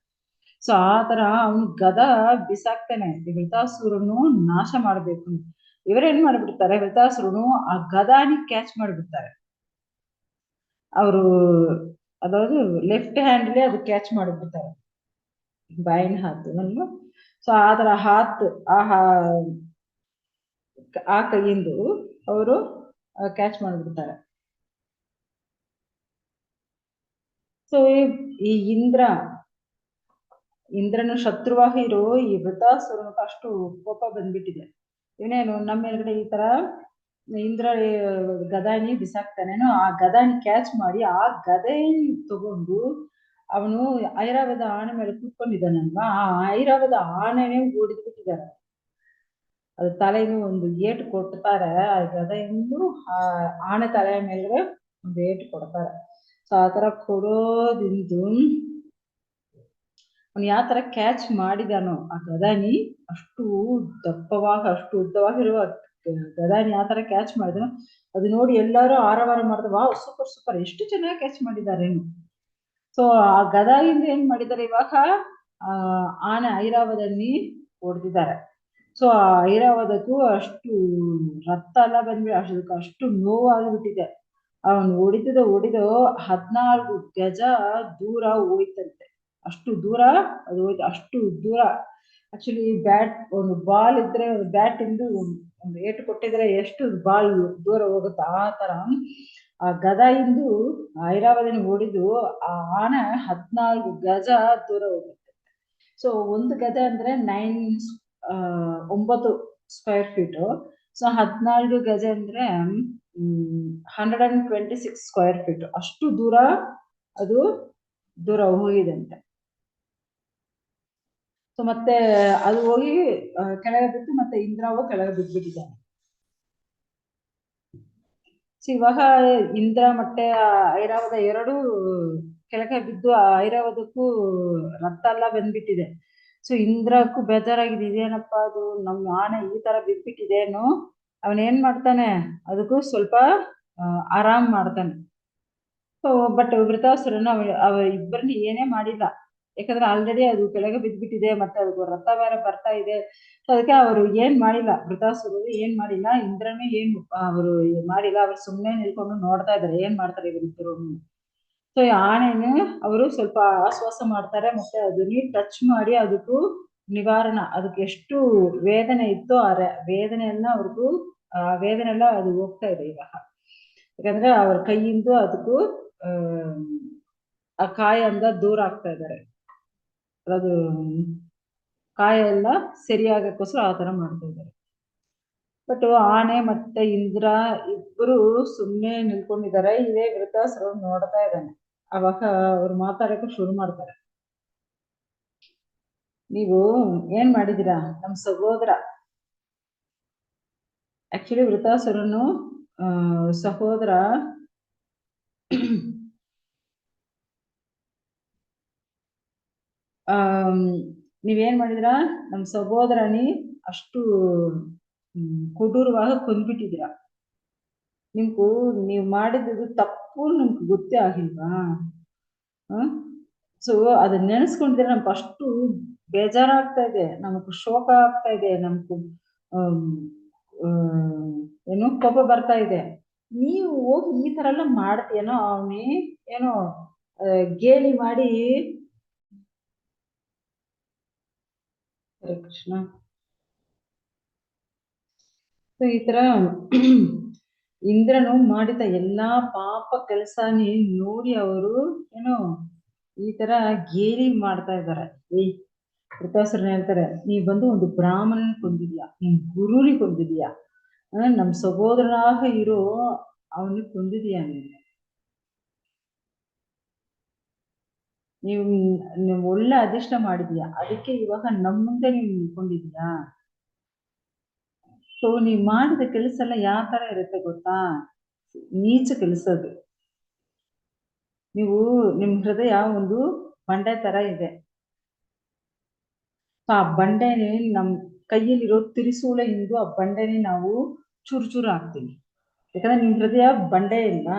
ಸೊ ಆ ತರ ಅವನು ಗದ ಬಿಸಾಕ್ತಾನೆ, ವೃತಾಸುರನು ನಾಶ ಮಾಡ್ಬೇಕು. ಇವರೇನ್ ಮಾಡ್ಬಿಡ್ತಾರೆ, ವೃತಾಸುರನು ಆ ಗದಾನಿ ಕ್ಯಾಚ್ ಮಾಡ್ಬಿಡ್ತಾರೆ. ಅವರು ಅதாவது ಲೆಫ್ಟ್ ಹ್ಯಾಂಡ್ಲಿ ಅದು ಕ್ಯಾಚ್ ಮಾಡಿಬಿಡ್ತಾರೆ ಬಾಯಿನ ಹಾತು ನಾನು. ಸೊ ಆತರ ಹಾತ್ ಆ ಕೈಯಿಂದ ಅವರು ಕ್ಯಾಚ್ ಮಾಡಿಬಿಡ್ತಾರೆ. ಸೊ ಈ ಇಂದ್ರನ ಶತ್ರುವಾಗಿ ಇರೋ ಈ ವೃತಾಸುರನ ಅಷ್ಟು ಕೋಪ ಬಂದ್ಬಿಟ್ಟಿದೆ. ಇವನೇನು ನಮ್ಮ ಮೇಲ್ಗಡೆ ಈ ತರ ಇಂದ್ರ ಗದಾನಿ ಬಿಸಾಕ್ತಾನೇನೋ, ಆ ಗದಾನಿ ಕ್ಯಾಚ್ ಮಾಡಿ ಆ ಗದೆಯನ್ನು ತಗೊಂಡು ಅವನು ಐರಾವದ ಆನೆ ಮೇಲೆ ಕೂತ್ಕೊಂಡಿದ್ದಾನಲ್ವಾ, ಆ ಐರಾವದ ಆನೆನೇ ಓಡಿದ್ ಬಿಟ್ಟಿದ್ದಾರೆ. ಅದು ತಲೆಗೂ ಒಂದು ಏಟು ಕೊಡ್ತಾರೆ, ಆ ಗದೆಯನ್ನು ಆ ಆನೆ ತಲೆ ಮೇಲೆ ಒಂದು ಏಟು ಕೊಡ್ತಾರೆ. ಸೊ ಆ ತರ ಕೊಡೋದಿಂದು ಅವ್ನು ಯಾವ ತರ ಕ್ಯಾಚ್ ಮಾಡಿದಾನೋ ಆ ಗದಾನಿ, ಅಷ್ಟು ದಪ್ಪವಾಗಿ ಅಷ್ಟು ಉದ್ದವಾಗಿರುವ ಗದಾನಿ ಯಾವ ತರ ಕ್ಯಾಚ್ ಮಾಡಿದಾನೋ ಅದು ನೋಡಿ ಎಲ್ಲರೂ ಆರವಾರ ಮಾಡ್ತಾರೆ, ವಾವ್ ಸೂಪರ್ ಸೂಪರ್ ಎಷ್ಟು ಚೆನ್ನಾಗಿ ಕ್ಯಾಚ್ ಮಾಡಿದಾರೇನು. ಸೊ ಆ ಗದಾಯಿಂದ ಏನ್ ಮಾಡಿದ್ದಾರೆ ಇವಾಗ ಆನೆ ಐರಾವದಲ್ಲಿ ಹೊಡೆದಿದ್ದಾರೆ. ಸೊ ಆ ಐರಾವದಕ್ಕೂ ಅಷ್ಟು ರಕ್ತ ಎಲ್ಲ ಬಂದ್ಬಿಟ್ಟು ಅಷ್ಟು ನೋವಾಗಿಬಿಟ್ಟಿದೆ. ಅವನು ಹೊಡಿದ 14 ಗಜ ದೂರ ಹೋಯ್ತಂತೆ. ಅಷ್ಟು ದೂರ ಅದು ಹೋಯ್ತು, ಅಷ್ಟು ದೂರ. ಆಕ್ಚುಲಿ ಒಂದು ಬಾಲ್ ಇದ್ರೆ ಒಂದು ಬ್ಯಾಟ್ ಇಂದು ಒಂದು ಏಟು ಕೊಟ್ಟಿದ್ರೆ ಎಷ್ಟು ಬಾಲ್ ದೂರ ಹೋಗುತ್ತೆ ಆ ತರ ಆ ಗದೆಯಿಂದ ಐರಾವದಿನ ಹೊಡಿದು ಆ ಆನೆ 14 ಗಜ ದೂರ ಹೋಗುತ್ತೆ. ಸೊ ಒಂದು ಗಜ ಅಂದ್ರೆ 9 ಸ್ಕ್ವೇರ್ ಫೀಟ್. ಸೊ 14 ಗಜ ಅಂದ್ರೆ 126 ಸ್ಕ್ವೇರ್ ಫೀಟ್. ಅಷ್ಟು ದೂರ ಅದು ದೂರ ಹೋಗಿದಂತೆ. ಸೊ ಮತ್ತೆ ಅದು ಹೋಗಿ ಕೆಳಗೆ ಬಿದ್ದು ಮತ್ತೆ ಇಂದ್ರವು ಕೆಳಗೆ ಬಿದ್ದ್ಬಿಟ್ಟಿದ್ದಾನೆ. ಸೊ ಇವಾಗ ಇಂದ್ರ ಮತ್ತೆ ಐರಾವದ ಎರಡು ಕೆಳಗೆ ಬಿದ್ದು ಐರಾವದಕ್ಕೂ ರಕ್ತ ಎಲ್ಲ ಬಂದ್ಬಿಟ್ಟಿದೆ. ಸೊ ಇಂದ್ರಕ್ಕೂ ಬೇಜಾರಾಗಿದೆ, ಇದೇನಪ್ಪ ಅದು ನಮ್ಮ ಆನೆ ಈ ತರ ಬಿದ್ದ್ಬಿಟ್ಟಿದೇನು. ಅವನೇನ್ ಮಾಡ್ತಾನೆ, ಅದಕ್ಕೂ ಸ್ವಲ್ಪ ಆರಾಮ್ ಮಾಡ್ತಾನೆ. ಸೊ ಬಟ್ ವೃತಾಸುರನ ಅವ ಇಬ್ಬರನ್ನ ಏನೇ ಮಾಡಿಲ್ಲ, ಯಾಕಂದ್ರೆ ಆಲ್ರೆಡಿ ಅದು ಕೆಳಗೆ ಬಿದ್ದ್ಬಿಟ್ಟಿದೆ, ಮತ್ತೆ ಅದಕ್ಕೆ ರಥ ಬೇರೆ ಬರ್ತಾ ಇದೆ. ಸೊ ಅದಕ್ಕೆ ಅವರು ಏನ್ ಮಾಡಿಲ್ಲ, ವೃತಾಸುರರು ಏನ್ ಮಾಡಿಲ್ಲ, ಇಂದ್ರನೇ ಏನ್ ಅವರು ಮಾಡಿಲ್ಲ. ಅವ್ರು ಸುಮ್ಮನೆ ನಿಲ್ಕೊಂಡು ನೋಡ್ತಾ ಇದಾರೆ ಏನ್ ಮಾಡ್ತಾರೆ ಇವರಿಬ್ಬರು. ಸೊ ಈ ಆನೆನ ಅವರು ಸ್ವಲ್ಪ ಆಶ್ವಾಸ ಮಾಡ್ತಾರೆ, ಮತ್ತೆ ಅದನ್ನ ಟಚ್ ಮಾಡಿ ಅದಕ್ಕೂ ನಿವಾರಣ, ಅದಕ್ಕೆ ಎಷ್ಟು ವೇದನೆ ಇತ್ತೋ ಆ ವೇದನೆಯನ್ನ ಅವ್ರಿಗೂ ಆ ವೇದನೆ ಎಲ್ಲ ಅದು ಹೋಗ್ತಾ ಇದೆ ಇವಾಗ. ಯಾಕಂದ್ರೆ ಅವ್ರ ಕೈಯಿಂದ ಅದಕ್ಕೂ ಆ ಕಾಯಿಂದ ದೂರ ಆಗ್ತಾ ಇದ್ದಾರೆ. ಅದು ಕಾಯ ಎಲ್ಲ ಸರಿಯಾಗಕ್ಕೋಸ್ಕರ ಆ ತರ ಮಾಡ್ತಾ ಇದ್ದಾರೆ. ಬಟ್ ಆನೆ ಮತ್ತೆ ಇಂದ್ರ ಇಬ್ಬರು ಸುಮ್ಮನೆ ನಿಲ್ಕೊಂಡಿದ್ದಾರೆ. ಇದೇ ವೃತಾಸುರ ನೋಡ್ತಾ ಇದ್ದಾನೆ. ಅವಾಗ ಅವ್ರು ಮಾತಾಡಕ್ಕೆ ಶುರು ಮಾಡ್ತಾರೆ, ನೀವು ಏನ್ ಮಾಡಿದಿರಾ ನಮ್ ಸಹೋದರ. ಆಕ್ಚುಲಿ ವೃತಾಸುರನು ಸಹೋದರ ನೀವೇನ್ ಮಾಡಿದಿರಾ, ನಮ್ ಸಹೋದರನಿ ಅಷ್ಟು ಕೊಡೂರವಾಗಿ ಕೊಂದ್ಬಿಟ್ಟಿದ್ದೀರಾ. ನೀವು ಮಾಡಿದ್ದು ತಪ್ಪು ನಿಮ್ಗೆ ಗೊತ್ತೇ ಆಗಿಲ್ವಾ. ಸೊ ಅದನ್ನ ನೆನೆಸ್ಕೊಂಡಿದ್ರೆ ನಮ್ಗೆ ಅಷ್ಟು ಬೇಜಾರಾಗ್ತಾ ಇದೆ, ನಮಗ್ ಶೋಕ ಆಗ್ತಾ ಇದೆ, ನಮ್ಗೂ ಏನೋ ಕೋಪ ಬರ್ತಾ ಇದೆ. ನೀವು ಹೋಗಿ ಈ ತರ ಎಲ್ಲ ಮಾಡ್ತೀಯನೋ, ಅವನಿ ಏನೋ ಗೇಲಿ ಮಾಡಿ. ಹರೇ ಕೃಷ್ಣ. ಈ ತರ ಇಂದ್ರನು ಮಾಡಿದ ಎಲ್ಲಾ ಪಾಪ ಕೆಲಸನೇ ನೋಡಿ ಅವರು ಏನೋ ಈ ತರ ಗೇಲಿ ಮಾಡ್ತಾ ಇದ್ದಾರೆ. ವೃತಾಸುರನ ಹೇಳ್ತಾರೆ, ನೀ ಬಂದು ಒಂದು ಬ್ರಾಹ್ಮಣನ ಕೊಂದಿದ್ಯಾ, ನಿನ್ ಗುರುನಿ ಕೊಂದಿದ್ಯಾ, ನಮ್ ಸಹೋದರನಾಗ ಇರೋ ಅವನಿಗೆ ಕೊಂದಿದ್ಯಾ, ನೀವು ಒಳ್ಳೆ ಅಧಿಷ್ಟ ಮಾಡಿದ್ಯಾ, ಅದಕ್ಕೆ ಇವಾಗ ನಮ್ಮ ಮುಂದೆ ನೀವು ನಿಂತ್ಕೊಂಡಿದ್ಯಾ. ಸೊ ನೀವ್ ಮಾಡಿದ ಕೆಲಸ ಎಲ್ಲ ಯಾವ ತರ ಇರುತ್ತೆ ಗೊತ್ತಾ, ನೀಚ ಕೆಲಸದು. ನೀವು ನಿಮ್ ಹೃದಯ ಒಂದು ಬಂಡೆ ತರ ಇದೆ. ಆ ಬಂಡೆನೆ ನಮ್ ಕೈಯಲ್ಲಿರೋ ತ್ರಿಶೂಲ ಇಂದು ಆ ಬಂಡೆನೆ ನಾವು ಚೂರು ಚೂರು ಹಾಕ್ತೀವಿ. ಯಾಕಂದ್ರೆ ನಿಮ್ ಹೃದಯ ಬಂಡೆ ಇಲ್ವಾ,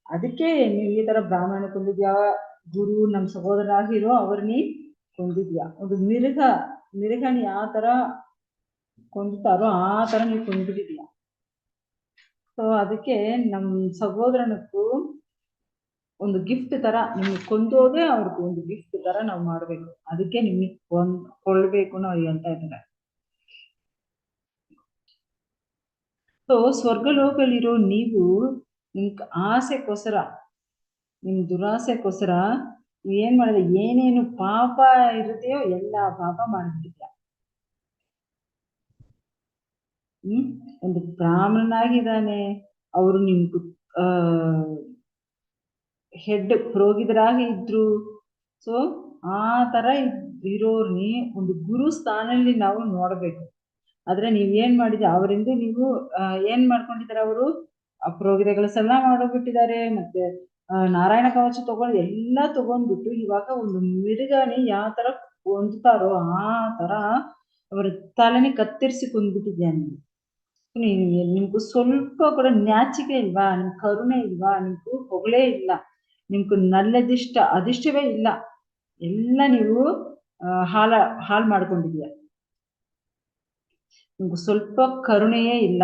ಅದಕ್ಕೆ ನೀವು ಈ ತರ ಬ್ರಾಹ್ಮಣ ಕೊಂದಿದ್ಯಾ, ಗುರು ನಮ್ ಸಹೋದರ ಆಗಿರೋ ಅವ್ರನ್ನೇ ಕೊಂದಿದ್ಯಾ. ಒಂದು ಮಿರುಗನಿ ಯಾವ ತರ ಕೊಂದುತ್ತಾರೋ ಆ ತರ ನೀವು ಕೊಂದ್ಬಿಟ್ಟಿದ್ಯಾ. ಸೊ ಅದಕ್ಕೆ ನಮ್ ಸಹೋದರನಕ್ಕೂ ಒಂದು ಗಿಫ್ಟ್ ತರ ನಿಮ್ಗೆ ಕೊಂದೋದೇ ಅವ್ರಿಗೆ ಒಂದು ಗಿಫ್ಟ್ ತರ ನಾವು ಮಾಡ್ಬೇಕು. ಅದಕ್ಕೆ ನಿಮ್ಗೆ ಕೊಳ್ಳಬೇಕು ನಾವು ಹೇಳ್ತಾ ಇದ್ದಾರೆ. ಸೊ ಸ್ವರ್ಗಲೋಕದಲ್ಲಿರೋ ನೀವು ನಿಮ್ ಆಸೆಗೋಸ್ಕರ, ನಿಮ್ ದುರಾಸೆಗೋಸ್ಕರ ಏನ್ ಮಾಡಿದ್ರೆ, ಏನೇನು ಪಾಪ ಇರುತ್ತೆಯೋ ಎಲ್ಲಾ ಪಾಪ ಮಾಡ್ಬಿಟ್ಟಿದ್ಯಾ. ಒಂದು ಬ್ರಾಹ್ಮಣನಾಗಿದ್ದಾನೆ, ಅವರು ನಿಮ್ಗೆ ಹೆಡ್ ಪುರೋಹಿತರಾಗಿ ಇದ್ರು. ಸೊ ಆ ತರ ಇರೋರ್ನಿ ಒಂದು ಗುರು ಸ್ಥಾನದಲ್ಲಿ ನಾವು ನೋಡ್ಬೇಕು. ಆದ್ರೆ ನೀವ್ ಏನ್ ಮಾಡಿದ್ರೆ ಅವರಿಂದ ನೀವು ಏನ್ ಮಾಡ್ಕೊಂಡಿದ್ದಾರೆ, ಅವರು ಪುರೋಹಿತಗಳನ್ನೆಲ್ಲ ಮಾಡೋಗ್ಬಿಟ್ಟಿದ್ದಾರೆ. ಮತ್ತೆ ನಾರಾಯಣ ಕವಚ ತಗೊಂಡು ಎಲ್ಲ ತಗೊಂಡ್ಬಿಟ್ಟು ಇವಾಗ ಒಂದು ಮಿರುಗಾನಿ ಯಾವ ತರ ಹೊಂದ್ತಾರೋ ಆ ತರ ಅವರ ತಲೆನೇ ಕತ್ತರಿಸಿ ಕೊಂದ್ಬಿಟ್ಟಿದ್ಯಾನೆ. ನಿಮ್ಗೂ ಸ್ವಲ್ಪ ಕೂಡ ನಾಚಿಕೆ ಇಲ್ವಾ? ನಿಮ್ ಕರುಣೆ ಇಲ್ವಾ? ನಿಮ್ಗೂ ಹೊಗಳೇ ಇಲ್ಲ, ನಿಮ್ಗೂ ಅದಿಷ್ಟವೇ ಇಲ್ಲ. ಎಲ್ಲ ನೀವು ಹಾಳು ಮಾಡ್ಕೊಂಡಿದ್ಯಾ. ನಿಮ್ಗೂ ಸ್ವಲ್ಪ ಕರುಣೆಯೇ ಇಲ್ಲ,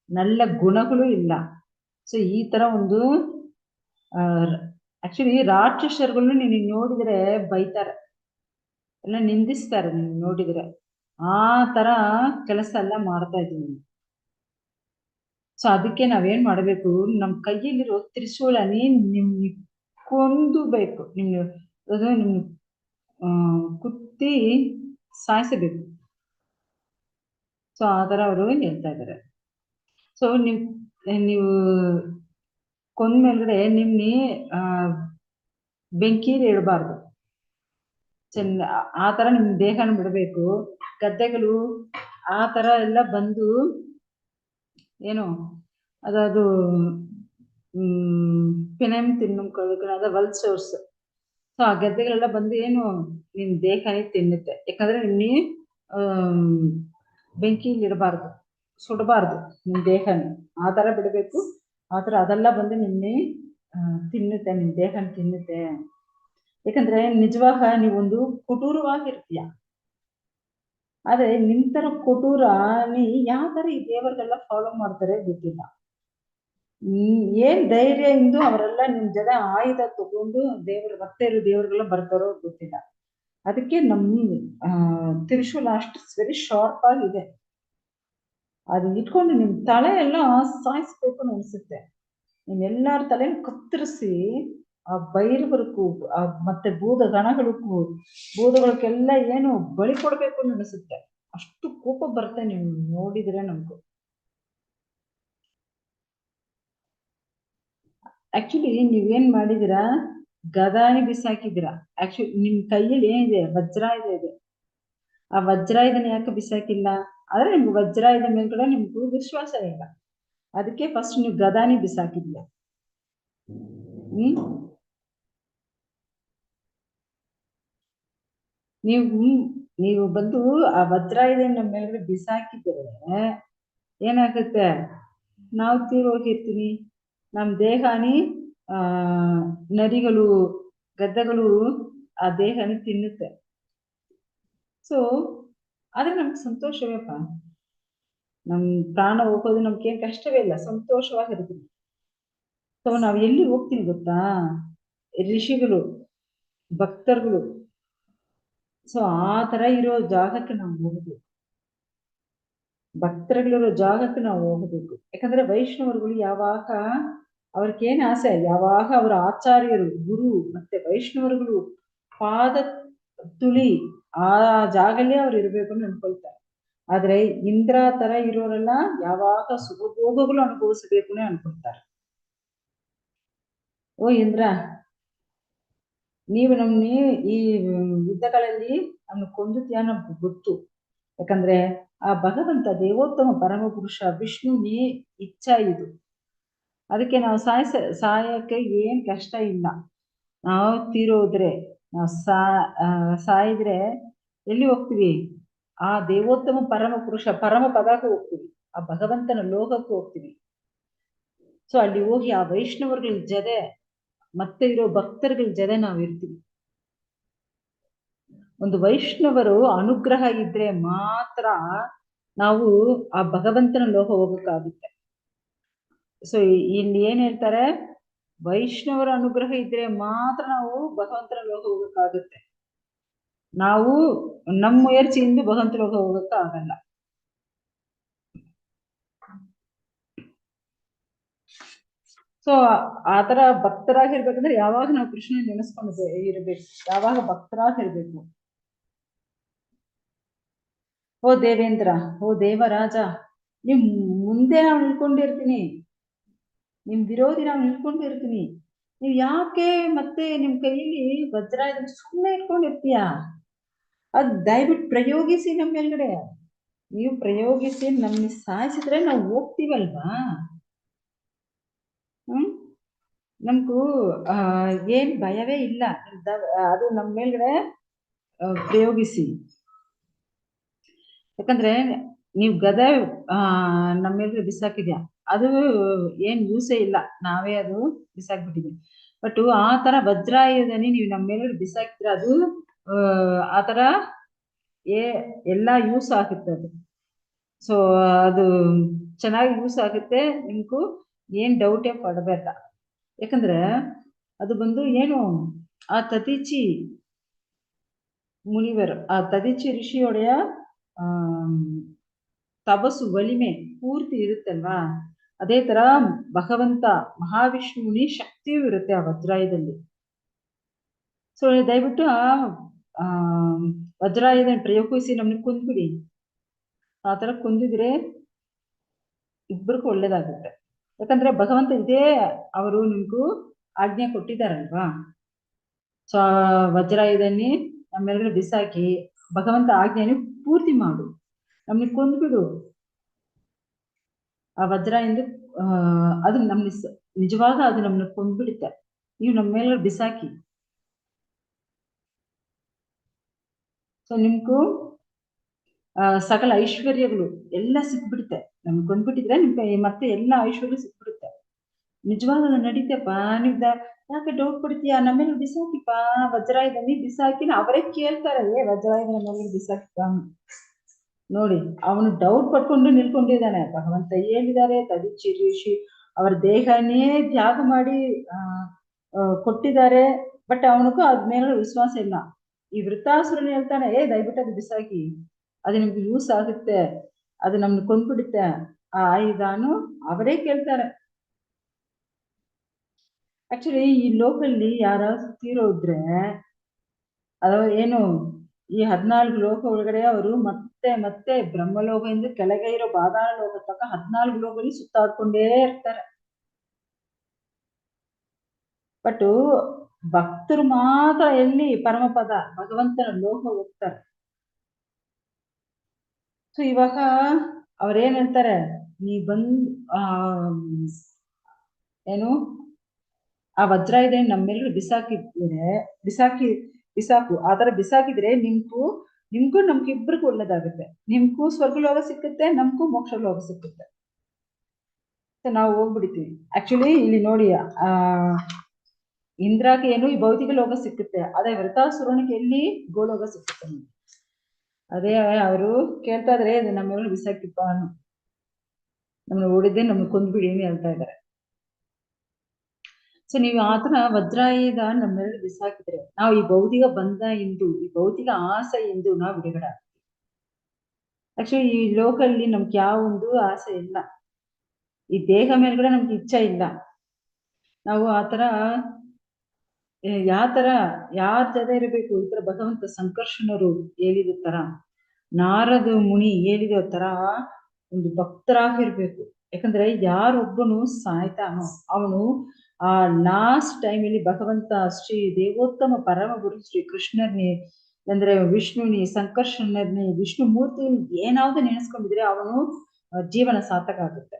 നല്ല ಗುಣಗಳು ಇಲ್ಲ. ಸೊ ಈ ತರ ಒಂದು ಆಕ್ಚುಲಿ ರಾಕ್ಷಸರುಗಳು ನೀನು ನೋಡಿದ್ರೆ ಬೈತಾರೆ, ಎಲ್ಲ ನಿಂದಿಸ್ತಾರೆ ನೀನು ನೋಡಿದ್ರೆ. ಆ ತರ ಕೆಲಸ ಎಲ್ಲ ಮಾಡ್ತಾ ಇದ್ದೀನಿ. ಸೊ ಅದಕ್ಕೆ ನಾವೇನ್ ಮಾಡ್ಬೇಕು, ನಮ್ ಕೈಯಲ್ಲಿರೋ ತ್ರಿಶೂಲನಿ ನಿಮ್ ಕೊಂದುಬೇಕು, ನಿಮ್ಗೆ ಅದು ನಿಮ್ ಕುತ್ತಿ ಸಾಯಿಸಬೇಕು. ಸೊ ಆ ತರ ಅವರು ಹೇಳ್ತಾ ಇದ್ದಾರೆ. ಸೊ ನೀವು ಕೊಂದ್ಮೇಲ್ಗಡೆ ನಿಮ್ನಿ ಬೆಂಕಿಯಲ್ಲಿ ಇಡಬಾರ್ದು. ಆ ತರ ನಿಮ್ ದೇಹನ ಬಿಡಬೇಕು. ಗದ್ದೆಗಳು ಆ ತರ ಎಲ್ಲ ಬಂದು ಏನು ಅದು ಪಿನಮ್ ತಿನ್ನದ ವಲ್ಚರ್ಸ್. ಸೊ ಆ ಗದ್ದೆಗಳೆಲ್ಲ ಬಂದು ಏನು ನಿಮ್ ದೇಹನೇ ತಿನ್ನುತ್ತೆ. ಯಾಕಂದ್ರೆ ನಿಮ್ನಿ ಬೆಂಕಿಯಲ್ಲಿ ಇಡಬಾರ್ದು, ಸುಡಬಾರ್ದು ನಿಮ್ ದೇಹನ. ಆ ತರ ಬಿಡಬೇಕು. ಆ ತರ ಅದೆಲ್ಲ ಬಂದು ನಿಮ್ನೆ ತಿನ್ನುತ್ತೆ, ನಿಮ್ ದೇಹನ ತಿನ್ನುತ್ತೆ. ಯಾಕಂದ್ರೆ ನಿಜವಾಗ ನೀವೊಂದು ಕೊಟೂರವಾಗಿರ್ತೀಯ. ಆದ್ರೆ ನಿಮ್ ತರ ಕೊಟೂರ ಯಾವ ತರ ಈ ದೇವರಿಗೆಲ್ಲ ಫಾಲೋ ಮಾಡ್ತಾರೆ ಗೊತ್ತಿಲ್ಲ. ಏನ್ ಧೈರ್ಯದಿಂದ ಅವರೆಲ್ಲ ನಿಮ್ ಜೊತೆ ಆಯುಧ ತಗೊಂಡು ಮತ್ತೆ ದೇವರುಗಳ ಬರ್ತಾರೋ ಗೊತ್ತಿಲ್ಲ. ಅದಕ್ಕೆ ನಮ್ ತ್ರಿಶೂಲ ಅಷ್ಟು ವೆರಿ ಶಾರ್ಪ್ ಆಗಿದೆ. ಅದು ಇಟ್ಕೊಂಡು ನಿಮ್ ತಲೆ ಎಲ್ಲ ಸಾಯಿಸ್ಬೇಕು ಅನ್ಸುತ್ತೆ. ನಿಮ್ಮೆಲ್ಲಾರ ತಲೆ ಕತ್ತರಿಸಿ ಆ ಭೈರವರಿಗೂ ಮತ್ತೆ ಭೂತಗಳಿಗೆಲ್ಲ ಏನು ಬಳಿ ಕೊಡ್ಬೇಕು ಅನಿಸುತ್ತೆ. ಅಷ್ಟು ಕೋಪ ಬರುತ್ತೆ ನೀವು ನೋಡಿದ್ರೆ. ನಮ್ಗೂ ಆಕ್ಚುಲಿ ನೀವೇನ್ ಮಾಡಿದಿರಾ, ಗದಾನಿ ಬಿಸಾಕಿದಿರಾ. ಆಕ್ಚುಲಿ ನಿಮ್ ಕೈಯಲ್ಲಿ ಏನಿದೆ, ವಜ್ರಾಯುಧ ಇದೆ. ಆ ವಜ್ರಾಯುಧನ ಯಾಕೆ ಬಿಸಾಕಿಲ್ಲ? ಆದ್ರೆ ನಿಮ್ಗೆ ವಜ್ರಾಯುಧ ಮೇಲ್ಗಡೆ ನಿಮ್ಗೂ ವಿಶ್ವಾಸ ಇಲ್ಲ. ಅದಕ್ಕೆ ಫಸ್ಟ್ ನೀವು ಗದಾನಿ ಬಿಸಾಕಿದ್ಲ. ನೀವು ಬಂದು ಆ ವಜ್ರಾಯುಧ ನಮ್ಮ ಮೇಲ್ಗಡೆ ಬಿಸಾಕಿದ್ರೆ ಏನಾಗುತ್ತೆ, ನಾವು ತೀರೋಗಿರ್ತೀನಿ. ನಮ್ ದೇಹನಿ ನರಿಗಳು, ಗದ್ದೆಗಳು ಆ ದೇಹನ ತಿನ್ನುತ್ತೆ. ಸೊ ಆದ್ರೆ ನಮ್ಗೆ ಸಂತೋಷವೇಪ್ಪ. ನಮ್ ಪ್ರಾಣ ಹೋಗೋದು ನಮ್ಗೇನ್ ಕಷ್ಟವೇ ಇಲ್ಲ, ಸಂತೋಷವಾಗಿರ್ತೀವಿ. ಸೊ ನಾವ್ ಎಲ್ಲಿ ಹೋಗ್ತೀವಿ ಗೊತ್ತಾ, ಋಷಿಗಳು, ಭಕ್ತರುಗಳು. ಸೊ ಆ ತರ ಇರೋ ಜಾಗಕ್ಕೆ ನಾವು ಹೋಗ್ಬೇಕು, ಭಕ್ತರುಗಳಿರೋ ಜಾಗಕ್ಕೆ ನಾವು ಹೋಗ್ಬೇಕು. ಯಾಕಂದ್ರೆ ವೈಷ್ಣವರುಗಳು ಯಾವಾಗ ಅವ್ರಿಗೇನ್ ಆಸೆ, ಯಾವಾಗ ಅವರ ಆಚಾರ್ಯರು, ಗುರು ಮತ್ತೆ ವೈಷ್ಣವರುಗಳು ಪಾದ ತುಳಿ ಆ ಜಾಗಲ್ಲೇ ಅವ್ರು ಇರ್ಬೇಕು ಅಂತ ಅನ್ಕೊಳ್ತಾರೆ. ಆದ್ರೆ ಇಂದ್ರ ತರ ಇರೋರೆಲ್ಲ ಯಾವಾಗ ಸುಖಭೋಗಗಳು ಅನುಭವಿಸಬೇಕು ಅನ್ಕೊಳ್ತಾರೆ. ಓ ಇಂದ್ರ, ನೀವು ನಮ್ನಿ ಈ ಯುದ್ಧಗಳಲ್ಲಿ ನಮ್ನ ಕೊಂದುತ್ಯಾ ನಮ್ಗೆ ಗೊತ್ತು. ಯಾಕಂದ್ರೆ ಆ ಭಗವಂತ ದೇವೋತ್ತಮ ಪರಮ ಪುರುಷ ವಿಷ್ಣುನಿ ಇಚ್ಛಾ ಇದು. ಅದಕ್ಕೆ ನಾವು ಸಾಯಕ್ಕೆ ಏನ್ ಕಷ್ಟ ಇಲ್ಲ. ನಾವು ತೀರೋದ್ರೆ, ನಾವು ಸಾಯಿದ್ರೆ ಎಲ್ಲಿ ಹೋಗ್ತೀವಿ? ಆ ದೇವೋತ್ತಮ ಪರಮ ಪುರುಷ ಪರಮ ಪದಕ್ಕೆ ಹೋಗ್ತೀವಿ, ಆ ಭಗವಂತನ ಲೋಕಕ್ಕೆ ಹೋಗ್ತೀವಿ. ಸೊ ಅಲ್ಲಿ ಹೋಗಿ ಆ ವೈಷ್ಣವರುಗಳ ಜೊತೆ ಮತ್ತೆ ಇರೋ ಭಕ್ತರುಗಳ ಜೊತೆ ನಾವು ಇರ್ತೀವಿ. ಒಂದು ವೈಷ್ಣವರು ಅನುಗ್ರಹ ಇದ್ರೆ ಮಾತ್ರ ನಾವು ಆ ಭಗವಂತನ ಲೋಕ ಹೋಗಕ್ಕಾಗುತ್ತೆ. ಸೊ ಇಲ್ಲಿ ಏನ್ ಹೇಳ್ತಾರೆ, ವೈಷ್ಣವರ ಅನುಗ್ರಹ ಇದ್ರೆ ಮಾತ್ರ ನಾವು ಭಗವಂತನ ಲೋಕ ಹೋಗಕ್ಕಾಗುತ್ತೆ. ನಾವು ನಮ್ಮ ಮುಯರ್ಚಿಯಿಂದ ಭಗವಂತ ಲೋಕ ಹೋಗಕ್ಕ ಆಗಲ್ಲ. ಸೊ ಆತರ ಭಕ್ತರಾಗಿರ್ಬೇಕಂದ್ರೆ ಯಾವಾಗ ನಾವು ಕೃಷ್ಣ ನೆನೆಸ್ಕೊಂಡು ಇರ್ಬೇಕು, ಯಾವಾಗ ಭಕ್ತರಾಗಿರ್ಬೇಕು. ಓ ದೇವೇಂದ್ರ, ಓ ದೇವರಾಜ, ನಿಮ್ ಮುಂದೆ ನಾವು ನಿಲ್ಕೊಂಡಿರ್ತೀನಿ, ನಿಮ್ ವಿರೋಧಿ ನಾವು ನಿಲ್ಕೊಂಡಿರ್ತೀನಿ, ನೀವ್ ಯಾಕೆ ಮತ್ತೆ ನಿಮ್ ಕೈಯಲ್ಲಿ ವಜ್ರ ಇದ್ರೆ ಸುಮ್ಮನೆ ಇಟ್ಕೊಂಡಿರ್ತೀಯ? ಅದ್ ದಯವಿಟ್ಟು ಪ್ರಯೋಗಿಸಿ ನಮ್ಮ ಮೇಲ್ಗಡೆ. ನೀವು ಪ್ರಯೋಗಿಸಿ ನಮ್ನ ಸಾಯಿಸಿದ್ರೆ ನಾವು ಹೋಗ್ತೀವಲ್ವಾ? ನಮ್ಗೂ ಏನ್ ಭಯವೇ ಇಲ್ಲ. ಅದು ನಮ್ಮ ಮೇಲ್ಗಡೆ ಪ್ರಯೋಗಿಸಿ. ಯಾಕಂದ್ರೆ ನೀವು ಗದೆ ನಮ್ಮ ಮೇಲ್ಗಡೆ ಬಿಸಾಕಿದ್ಯಾ, ಅದು ಏನ್ ಯೂಸೇ ಇಲ್ಲ, ನಾವೇ ಅದು ಬಿಸಾಕ್ಬಿಟ್ಟಿದ್ವಿ. ಬಟ್ ಆ ತರ ವಜ್ರಾಯುಧನಿ ನೀವು ನಮ್ಮ ಮೇಲ್ಗಡೆ ಬಿಸಾಕಿದ್ರೆ ಅದು ಆತರ ಎಲ್ಲ ಯೂಸ್ ಆಗುತ್ತೆ ಅದು. ಸೊ ಅದು ಚೆನ್ನಾಗಿ ಯೂಸ್ ಆಗುತ್ತೆ, ನಿಮ್ಗೂ ಏನ್ ಡೌಟೇ ಪಡಬೇಡ. ಯಾಕಂದ್ರೆ ಅದು ಬಂದು ಏನು ಆ ತದೀಚಿ ಮುನಿವರು, ಆ ತದೀಚಿ ಋಷಿಯೊಡೆಯ ತಪಸ್ಸು ಒಲಿಮೆ ಪೂರ್ತಿ ಇರುತ್ತಲ್ವಾ, ಅದೇ ತರ ಭಗವಂತ ಮಹಾವಿಷ್ಣುವಿನ ಶಕ್ತಿಯೂ ಇರುತ್ತೆ ಆ ವಜ್ರಾಯುಧದಲ್ಲಿ. ಸೊ ದಯವಿಟ್ಟು ಆ ವಜ್ರಾಯುಧನ ಪ್ರಯೋಗಿಸಿ ನಮ್ಗೆ ಕೊಂದ್ಬಿಡಿ. ಆ ತರ ಕೊಂದಿದ್ರೆ ಇಬ್ಬರಿಗೂ ಒಳ್ಳೇದಾಗುತ್ತೆ. ಯಾಕಂದ್ರೆ ಭಗವಂತ ಇದೇ ಅವರು ನಿಮ್ಗೂ ಆಜ್ಞೆ ಕೊಟ್ಟಿದ್ದಾರಲ್ವಾ. ಸೊ ವಜ್ರಾಯುಧನಿ ನಮ್ಮೆಲ್ಲರೂ ಬಿಸಾಕಿ ಭಗವಂತ ಆಜ್ಞೆಯನ್ನು ಪೂರ್ತಿ ಮಾಡು, ನಮ್ಗೆ ಕೊಂದ್ಬಿಡು. ಆ ವಜ್ರಾಯಿಂದ ಅದು ನಮ್ಗೆ ನಿಜವಾಗ ಅದು ನಮ್ಮನ್ನ ಕೊಂದ್ಬಿಡುತ್ತೆ. ನೀವು ನಮ್ಮ ಮೇಲೆ ಬಿಸಾಕಿ. ಸೊ ನಿಮ್ಗೂ ಸಕಲ ಐಶ್ವರ್ಯಗಳು ಎಲ್ಲ ಸಿಕ್ಬಿಡುತ್ತೆ. ನಮ್ಗೆ ಕೊಂದ್ಬಿಟ್ಟಿದ್ರೆ ನಿಮ್ಗೆ ಮತ್ತೆ ಎಲ್ಲ ಐಶ್ವರ್ಯ ಸಿಕ್ಬಿಡುತ್ತೆ. ನಿಜವಾಗ ಅದು ನಡೀತಪ್ಪ. ನೀವು ಯಾಕೆ ಡೌಟ್ ಪಡ್ತೀಯಾ? ನಮ್ಮೇಲೆ ಬಿಸಾಕಿಪ್ಪ ವಜ್ರಾಯುಧನಿ ಬಿಸಾಕಿ. ಅವರೇ ಕೇಳ್ತಾರೆ, ವಜ್ರಾಯುಧನ ಮೇಲೆ ಬಿಸಾಕಿಪ್ಪ ನೋಡಿ. ಅವನು ಡೌಟ್ ಪಟ್ಕೊಂಡು ನಿಲ್ಕೊಂಡಿದ್ದಾನೆ. ಭಗವಂತ ಹೇಳಿದ್ದಾರೆ, ತದೀಚಿ ಋಷಿ ಅವರ ದೇಹನೇ ತ್ಯಾಗ ಮಾಡಿ ಕೊಟ್ಟಿದ್ದಾರೆ. ಬಟ್ ಅವನಿಗೂ ಅದ್ಮೇಲೆ ವಿಶ್ವಾಸ ಇಲ್ಲ. ಈ ವೃತ್ತಾಸುರನ್ ಹೇಳ್ತಾನೆ, ದಯವಿಟ್ಟು ಅದು ಬಿಸಾಕಿ, ಅದು ನಿಮ್ಗೆ ಯೂಸ್ ಆಗುತ್ತೆ, ಅದು ನಮ್ಗೆ ಕೊಂದ್ಬಿಡುತ್ತೆ ಆ ಆಯುಧಾನು. ಅವರೇ ಕೇಳ್ತಾರೆ. ಆಕ್ಚುಲಿ ಈ ಲೋಕಲ್ಲಿ ಯಾರಾದ್ರೂ ತೀರೋದ್ರೆ ಅದು ಏನು ಈ 14 ಲೋಕ ಒಳಗಡೆ ಅವರು ಮತ್ತೆ ಮತ್ತೆ ಬ್ರಹ್ಮಲೋಕದಿಂದ ಕೆಳಗೆ ಇರೋ ಪಾತಾಳ ಲೋಕ ತನಕ 14 ಲೋಕದಲ್ಲಿ ಸುತ್ತಾಡ್ಕೊಂಡೇ ಇರ್ತಾರೆ. ಬಟ್ ಭಕ್ತರು ಮಾತ್ರ ಎಲ್ಲಿ ಪರಮಪದ ಭಗವಂತನ ಲೋಕ ಹೋಗ್ತಾರೆ. ಸೊ ಇವಾಗ ಅವ್ರೇನ್ ಹೇಳ್ತಾರೆ, ನೀ ಬಂದ್ ಏನು ಆ ವಜ್ರಾಯುಧನ ನಮ್ಮೆಲ್ಲರೂ ಬಿಸಾಕು. ಆ ತರ ಬಿಸಾಕಿದ್ರೆ ನಿಮ್ಗೂ ನಮ್ಗಿಬ್ರಿಗೂ ಒಳ್ಳೇದಾಗುತ್ತೆ. ನಿಮ್ಗೂ ಸ್ವರ್ಗಲೋಕ ಸಿಕ್ಕುತ್ತೆ, ನಮ್ಗೂ ಮೋಕ್ಷ ಲೋಕ ಸಿಕ್ಕುತ್ತೆ. ನಾವು ಹೋಗ್ಬಿಡ್ತೀವಿ. ಆಕ್ಚುಲಿ ಇಲ್ಲಿ ನೋಡಿ, ಇಂದ್ರಾಗೆ ಏನು ಈ ಭೌತಿಕ ಲೋಕ ಸಿಕ್ಕುತ್ತೆ, ಅದೇ ವೃತಾಸುರನಿಗೆ ಎಲ್ಲಿ ಗೋಲೋಕ ಸಿಕ್ಕುತ್ತೆ. ಅದೇ ಅವರು ಕೇಳ್ತಾ ಇದ್ರೆ ನಮ್ಮೆಲ್ಲ ಬಿಸಾಕಿಪ್ಪ, ನಮ್ಮನ್ನ ಓಡಿದ್ದೆ ನಮ್ಗೆ ಕೊಂದ್ಬಿಡಿ ಅಂತ ಹೇಳ್ತಾ ಇದ್ದಾರೆ. ಸೊ ನೀವು ಆತರ ವಜ್ರಾಯುಧ ನಮ್ಮೆಲ್ಲರೂ ಬಿಸಾಕಿದ್ರೆ ನಾವು ಈ ಭೌತಿಕ ಬಂಧ ಎಂದು, ಈ ಭೌತಿಕ ಆಸೆ ಎಂದು ನಾವು ಬಿಡುಗಡೆ ಆಗ್ತೀವಿ. ಆಕ್ಚುಲಿ ಈ ಲೋಕಲ್ಲಿ ನಮ್ಗೆ ಯಾವ ಒಂದು ಆಸೆ ಇಲ್ಲ, ಈ ದೇಹ ಮೇಲ್ಗಡೆ ನಮ್ಗೆ ಇಚ್ಛೆ ಇಲ್ಲ. ನಾವು ಆತರ ಯಾರ ಜೊತೆ ಇರಬೇಕು, ಈ ತರ ಭಗವಂತ ಸಂಕರ್ಷಣರು ಹೇಳಿದ ತರ, ನಾರದ ಮುನಿ ಹೇಳಿದ ತರ ಒಂದು ಭಕ್ತರಾಗಿರ್ಬೇಕು. ಯಾಕಂದ್ರೆ ಯಾರೊಬ್ಬನು ಸಾಯ್ತಾನೋ ಅವನು ಆ ಲಾಸ್ಟ್ ಟೈಮಲ್ಲಿ ಭಗವಂತ ಶ್ರೀ ದೇವೋತ್ತಮ ಪರಮ ಗುರು ಶ್ರೀ ಕೃಷ್ಣರ್ನಿ ಅಂದ್ರೆ ವಿಷ್ಣುನಿ ಸಂಕರ್ಷಣರ್ನಿ ವಿಷ್ಣು ಮೂರ್ತಿ ಏನಾவது ನೆನೆಸ್ಕೊಂಡಿದ್ರೆ ಅವನು ಜೀವನ ಸಾರ್ಥಕ ಆಗುತ್ತೆ.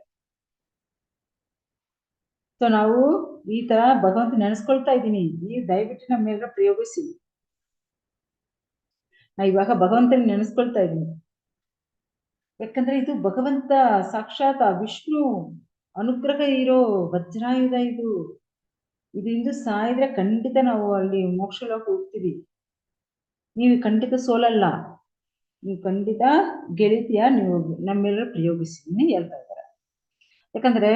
ಸೊ ನಾವು ಈ ತರ ಭಗವಂತ ನೆನೆಸ್ಕೊಳ್ತಾ ಇದ್ದೀನಿ, ನೀವು ದಯವಿಟ್ಟು ನಮ್ಮ ಮೇಲೆ ಪ್ರಯೋಗಿಸಿ. ನಾ ಇವಾಗ ಭಗವಂತನ ನೆನೆಸ್ಕೊಳ್ತಾ ಇದ್ದೀನಿ. ಯಾಕಂದ್ರೆ ಇದು ಭಗವಂತ ಸಾಕ್ಷಾತ್ ವಿಷ್ಣು ಅನುಗ್ರಹ ಇರೋ ವಜ್ರಾಯುಧ ಇದು. ಇದರಿಂದ ಸಾಯಿದ್ರೆ ಖಂಡಿತ ನಾವು ಅಲ್ಲಿ ಮೋಕ್ಷ ಲೋಕ ಹೋಗ್ತೀವಿ. ನೀವು ಖಂಡಿತ ಸೋಲಲ್ಲ, ನೀವು ಖಂಡಿತ ಗೆಳಿತೀಯ, ನೀವು ನಮ್ಮೆಲ್ಲರೂ ಪ್ರಯೋಗಿಸಿ ಹೇಳ್ತಾ ಇದ್ದಾರೆ. ಯಾಕಂದ್ರೆ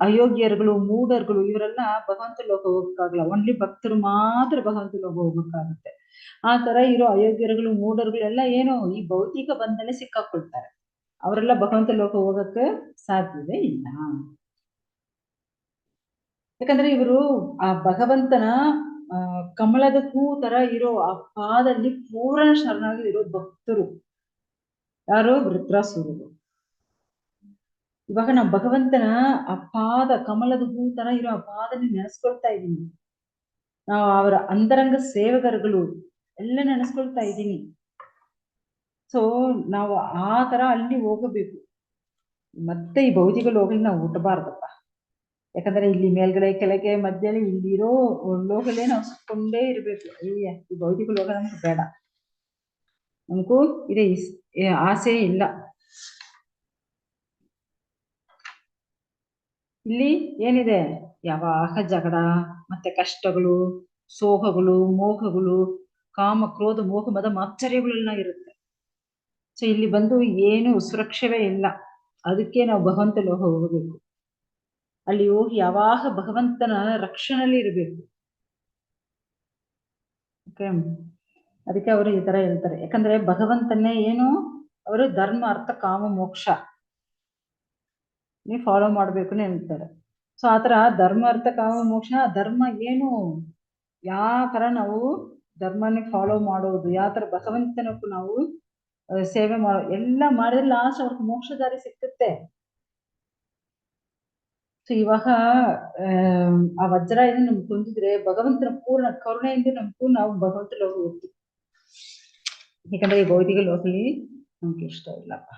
ಅಯೋಗ್ಯರುಗಳು, ಮೂಢರುಗಳು ಇವರೆಲ್ಲ ಭಗವಂತ ಲೋಕ ಹೋಗಕ್ಕಾಗಲ್ಲ. ಓನ್ಲಿ ಭಕ್ತರು ಮಾತ್ರ ಭಗವಂತ ಲೋಕ ಹೋಗಕ್ಕಾಗುತ್ತೆ. ಆ ತರ ಇರೋ ಅಯೋಗ್ಯರುಗಳು, ಮೂಢರುಗಳು ಎಲ್ಲ ಏನು ಈ ಭೌತಿಕ ಬಂಧನೆ ಸಿಕ್ಕಾಕೊಳ್ತಾರೆ. ಅವರೆಲ್ಲ ಭಗವಂತ ಲೋಕ ಹೋಗಕ್ಕೆ ಸಾಧ್ಯವೇ ಇಲ್ಲ. ಯಾಕಂದ್ರೆ ಇವರು ಆ ಭಗವಂತನ ಕಮಲದ ಹೂ ತರ ಇರೋ ಆ ಪಾದಲ್ಲಿ ಪೂರ್ಣ ಶರಣಾಗಿ ಇರೋ ಭಕ್ತರು ಯಾರು? ವೃತ್ರಾಸುರರು. ಇವಾಗ ನಾವು ಭಗವಂತನ ಆ ಪಾದ, ಕಮಲದ ಹೂ ತರ ಇರೋ ಆ ಪಾದನ ನೆನೆಸ್ಕೊಳ್ತಾ ಇದ್ದೀನಿ. ನಾವು ಅವರ ಅಂತರಂಗ ಸೇವಕರುಗಳು ಎಲ್ಲ ನೆನೆಸ್ಕೊಳ್ತಾ ಇದ್ದೀನಿ. ಸೊ ನಾವು ಆ ತರ ಅಲ್ಲಿ ಹೋಗಬೇಕು. ಮತ್ತೆ ಈ ಭೌತಿಕ ಲೋಕದಲ್ಲಿ ನಾವು ಹುಟ್ಟಬಾರ್ದಪ್ಪ. ಯಾಕಂದ್ರೆ ಇಲ್ಲಿ ಮೇಲ್ಗಡೆ ಕೆಳಗೆ ಮಧ್ಯದಲ್ಲಿ ಇಲ್ಲಿರೋ ಲೋಕಲ್ಲೇ ನಾವು ಸುತ್ತಕೊಂಡೇ ಇರ್ಬೇಕು. ಅಯ್ಯ, ಈ ಭೌತಿಕ ಲೋಕ ನಮ್ಗೆ ಬೇಡ. ನಮಗೂ ಇದೆ ಆಸೆ ಇಲ್ಲ. ಇಲ್ಲಿ ಏನಿದೆ? ಯಾವಾಗ ಜಗಳ, ಮತ್ತೆ ಕಷ್ಟಗಳು, ಸೋಹಗಳು, ಮೋಹಗಳು, ಕಾಮ, ಕ್ರೋಧ, ಮೋಹ, ಮದ, ಮಾತ್ಸರ್ಯಗಳೆಲ್ಲ ಇರುತ್ತೆ. ಸೊ ಇಲ್ಲಿ ಬಂದು ಏನು ಸುರಕ್ಷವೇ ಇಲ್ಲ. ಅದಕ್ಕೆ ನಾವು ಭಗವಂತ ಲೋಕ ಹೋಗಬೇಕು. ಅಲ್ಲಿ ಹೋಗಿ ಯಾವಾಗ ಭಗವಂತನ ರಕ್ಷಣೆಯಲ್ಲಿ ಇರಬೇಕು. ಓಕೆ, ಅದಕ್ಕೆ ಅವರು ಈ ತರ ಹೇಳ್ತಾರೆ. ಯಾಕಂದ್ರೆ ಭಗವಂತನೇ ಏನು, ಅವರು ಧರ್ಮ, ಅರ್ಥ, ಕಾಮ, ಮೋಕ್ಷ ನೀವು ಫಾಲೋ ಮಾಡ್ಬೇಕು ಹೇಳ್ತಾರೆ. ಸೊ ಆತರ ಧರ್ಮ, ಅರ್ಥ, ಕಾಮ, ಮೋಕ್ಷ. ಧರ್ಮ ಏನು, ಯಾವ ತರ ನಾವು ಧರ್ಮನೇ ಫಾಲೋ ಮಾಡೋದು, ಯಾವ ತರ ಭಗವಂತನಕ್ಕೂ ನಾವು ಸೇವೆ ಮಾಡೋ ಎಲ್ಲ ಮಾಡಿದ್ರೆ ಲಾಸ್ಟ್ ಅವ್ರಿಗೆ ಮೋಕ್ಷ ದಾರಿ ಸಿಕ್ಕುತ್ತೆ. ಸೊ ಇವಾಗ ಆ ವಜ್ರ ಏನು ನಮ್ಗೆ ಹೊಂದಿದ್ರೆ ಭಗವಂತನ ಪೂರ್ಣ ಕರುಣೆಯಿಂದ ನಮಗೂ ನಾವು ಭಗವಂತ ಲೋಕ ಹೋಗ್ತೀವಿ. ಯಾಕಂದ್ರೆ ಈ ಭೌತಿಕ ಲೋಕದಲ್ಲಿ ನಮ್ಗೆ ಇಷ್ಟ ಇಲ್ಲಪ್ಪ.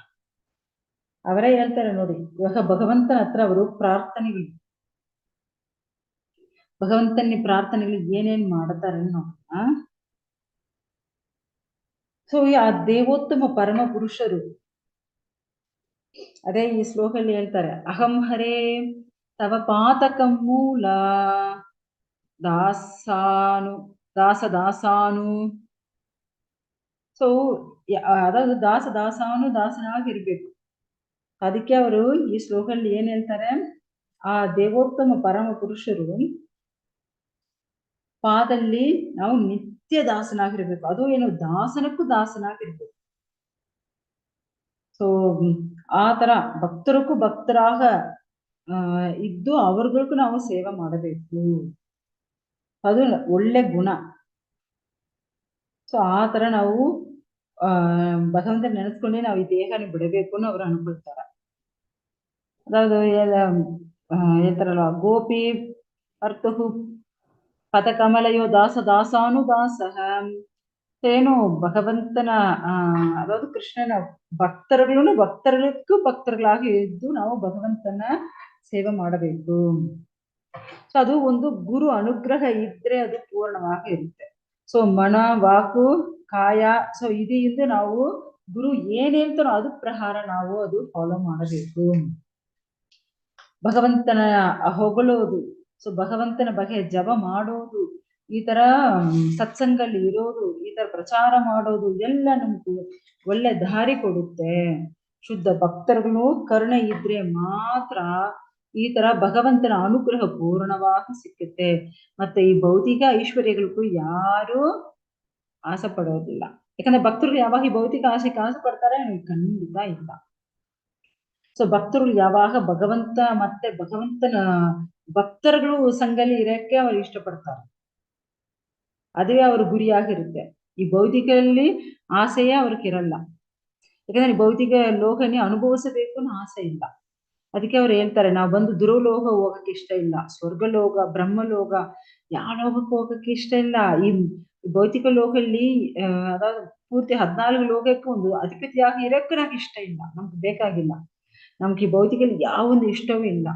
ಅವರೇ ಹೇಳ್ತಾರೆ ನೋಡಿ, ಇವಾಗ ಭಗವಂತನ ಹತ್ರ ಅವರು ಪ್ರಾರ್ಥನೆಗಳು, ಭಗವಂತನ ಪ್ರಾರ್ಥನೆಗಳು ಏನೇನ್ ಮಾಡ್ತಾರೆ ನೋಡೋಣ. ಸೊ ಆ ದೇವೋತ್ತಮ ಪರಮ ಪುರುಷರು ಅದೇ ಈ ಶ್ಲೋಕದಲ್ಲಿ ಹೇಳ್ತಾರೆ, ಅಹಂ ಹರೇ ತವ ಪಾತಕ ಮೂಲ ದಾಸಾನು ದಾಸಾನು. ಸೊ ಅದಾದ್ರು ದಾಸಾನು ದಾಸನಾಗಿರ್ಬೇಕು. ಅದಕ್ಕೆ ಅವರು ಈ ಶ್ಲೋಕದಲ್ಲಿ ಏನ್ ಹೇಳ್ತಾರೆ, ಆ ದೇವೋತ್ತಮ ಪರಮ ಪುರುಷರು ಪಾದಲ್ಲಿ ನಾವು ನಿತ್ಯ ದಾಸನಾಗಿರ್ಬೇಕು. ಅದು ಏನು, ದಾಸನಕ್ಕೂ ದಾಸನಾಗಿರ್ಬೇಕು. ಸೊ ಆ ತರ ಭಕ್ತರಕ್ಕೂ ಭಕ್ತರಾಗ ಇದ್ದು ಅವ್ರಿಗೂ ನಾವು ಸೇವೆ ಮಾಡಬೇಕು. ಅದು ಒಳ್ಳೆ ಗುಣ. ಸೊ ಆ ತರ ನಾವು ಭಗವಂತ ನೆನೆಸ್ಕೊಂಡೆ ನಾವು ಈ ದೇಹನ ಬಿಡಬೇಕು ಅನ್ನೋ ಅವ್ರು ಅನ್ಕೊಳ್ತಾರ. ಅದಾವುದು ಹೇಳ್ತಾರಲ್ಲ, ಗೋಪಿ ಅರ್ಥಹು ಪದಕಮಲಯೋ ದಾಸಾನು ದಾಸಃ. ಏನು ಭಗವಂತನ ಅದಾவது ಕೃಷ್ಣನ ಭಕ್ತರುಗಳಿಗೂ ಭಕ್ತರುಗಳಾಗಿ ಇದ್ದು ನಾವು ಭಗವಂತನ ಸೇವೆ ಮಾಡಬೇಕು. ಸೊ ಅದು ಒಂದು ಗುರು ಅನುಗ್ರಹ ಇದ್ರೆ ಅದು ಪೂರ್ಣವಾಗಿ ಇರುತ್ತೆ. ಸೊ ಮನ, ವಾಕು, ಕಾಯ, ಸೊ ಇದರಿಂದ ನಾವು ಗುರು ಏನ್ ಹೇಳ್ತಾರೋ ಅದು ಪ್ರಕಾರ ನಾವು ಅದು ಫಾಲೋ ಮಾಡಬೇಕು. ಭಗವಂತನ ಹೊಗಳೋದು, ಸೊ ಭಗವಂತನ ಬಗ್ಗೆ ಜಪ ಮಾಡೋದು, ಈ ತರ ಸತ್ಸಂಗಲ್ಲಿ ಇರೋದು, ಈ ತರ ಪ್ರಚಾರ ಮಾಡೋದು ಎಲ್ಲ ನಮ್ಗೆ ಒಳ್ಳೆ ದಾರಿ ಕೊಡುತ್ತೆ. ಶುದ್ಧ ಭಕ್ತರುಗಳು ಕರುಣೆ ಇದ್ರೆ ಮಾತ್ರ ಈ ತರ ಭಗವಂತನ ಅನುಗ್ರಹ ಪೂರ್ಣವಾಗಿ ಸಿಕ್ಕುತ್ತೆ. ಮತ್ತೆ ಈ ಭೌತಿಕ ಐಶ್ವರ್ಯಗಳಿಗೂ ಯಾರು ಆಸೆ ಪಡೋದಿಲ್ಲ. ಯಾಕಂದ್ರೆ ಭಕ್ತರು ಯಾವಾಗ ಈ ಭೌತಿಕ ಆಸೆಗೆ ಆಸೆ ಪಡ್ತಾರೆ? ಖಂಡಿತ ಇಲ್ಲ. ಸೊ ಭಕ್ತರು ಯಾವಾಗ ಭಗವಂತ ಮತ್ತೆ ಭಗವಂತನ ಭಕ್ತರುಗಳು ಸಂಘದಲ್ಲಿ ಇರಕ್ಕೆ ಅವ್ರು ಇಷ್ಟಪಡ್ತಾರೆ. ಅದೇ ಅವ್ರ ಗುರಿಯಾಗಿರುತ್ತೆ. ಈ ಭೌತಿಕದಲ್ಲಿ ಆಸೆಯೇ ಅವ್ರಿಗಿರಲ್ಲ. ಯಾಕಂದ್ರೆ ಭೌತಿಕ ಲೋಕನೇ ಅನುಭವಿಸಬೇಕು ಅನ್ನೋ ಆಸೆ ಇಲ್ಲ. ಅದಕ್ಕೆ ಅವ್ರು ಹೇಳ್ತಾರೆ, ನಾವು ಬಂದು ದುರ್ಲೋಕ ಹೋಗಕ್ಕೆ ಇಷ್ಟ ಇಲ್ಲ, ಸ್ವರ್ಗಲೋಕ, ಬ್ರಹ್ಮಲೋಕ ಯಾವ ಲೋಕಕ್ಕೆ ಹೋಗಕ್ಕೆ ಇಷ್ಟ ಇಲ್ಲ. ಈ ಭೌತಿಕ ಲೋಕದಲ್ಲಿ ಅದಾவது ಪೂರ್ತಿ 14 ಲೋಕಕ್ಕೆ ಒಂದು ಅಧಿಪತಿಯಾಗಿ ಇರಕ್ಕೆ ನಂಗೆ ಇಷ್ಟ ಇಲ್ಲ, ನಮ್ಗೆ ಬೇಕಾಗಿಲ್ಲ. ನಮ್ಗೆ ಈ ಭೌತಿಕಲ್ಲಿ ಯಾವೊಂದು ಇಷ್ಟವೂ ಇಲ್ಲ,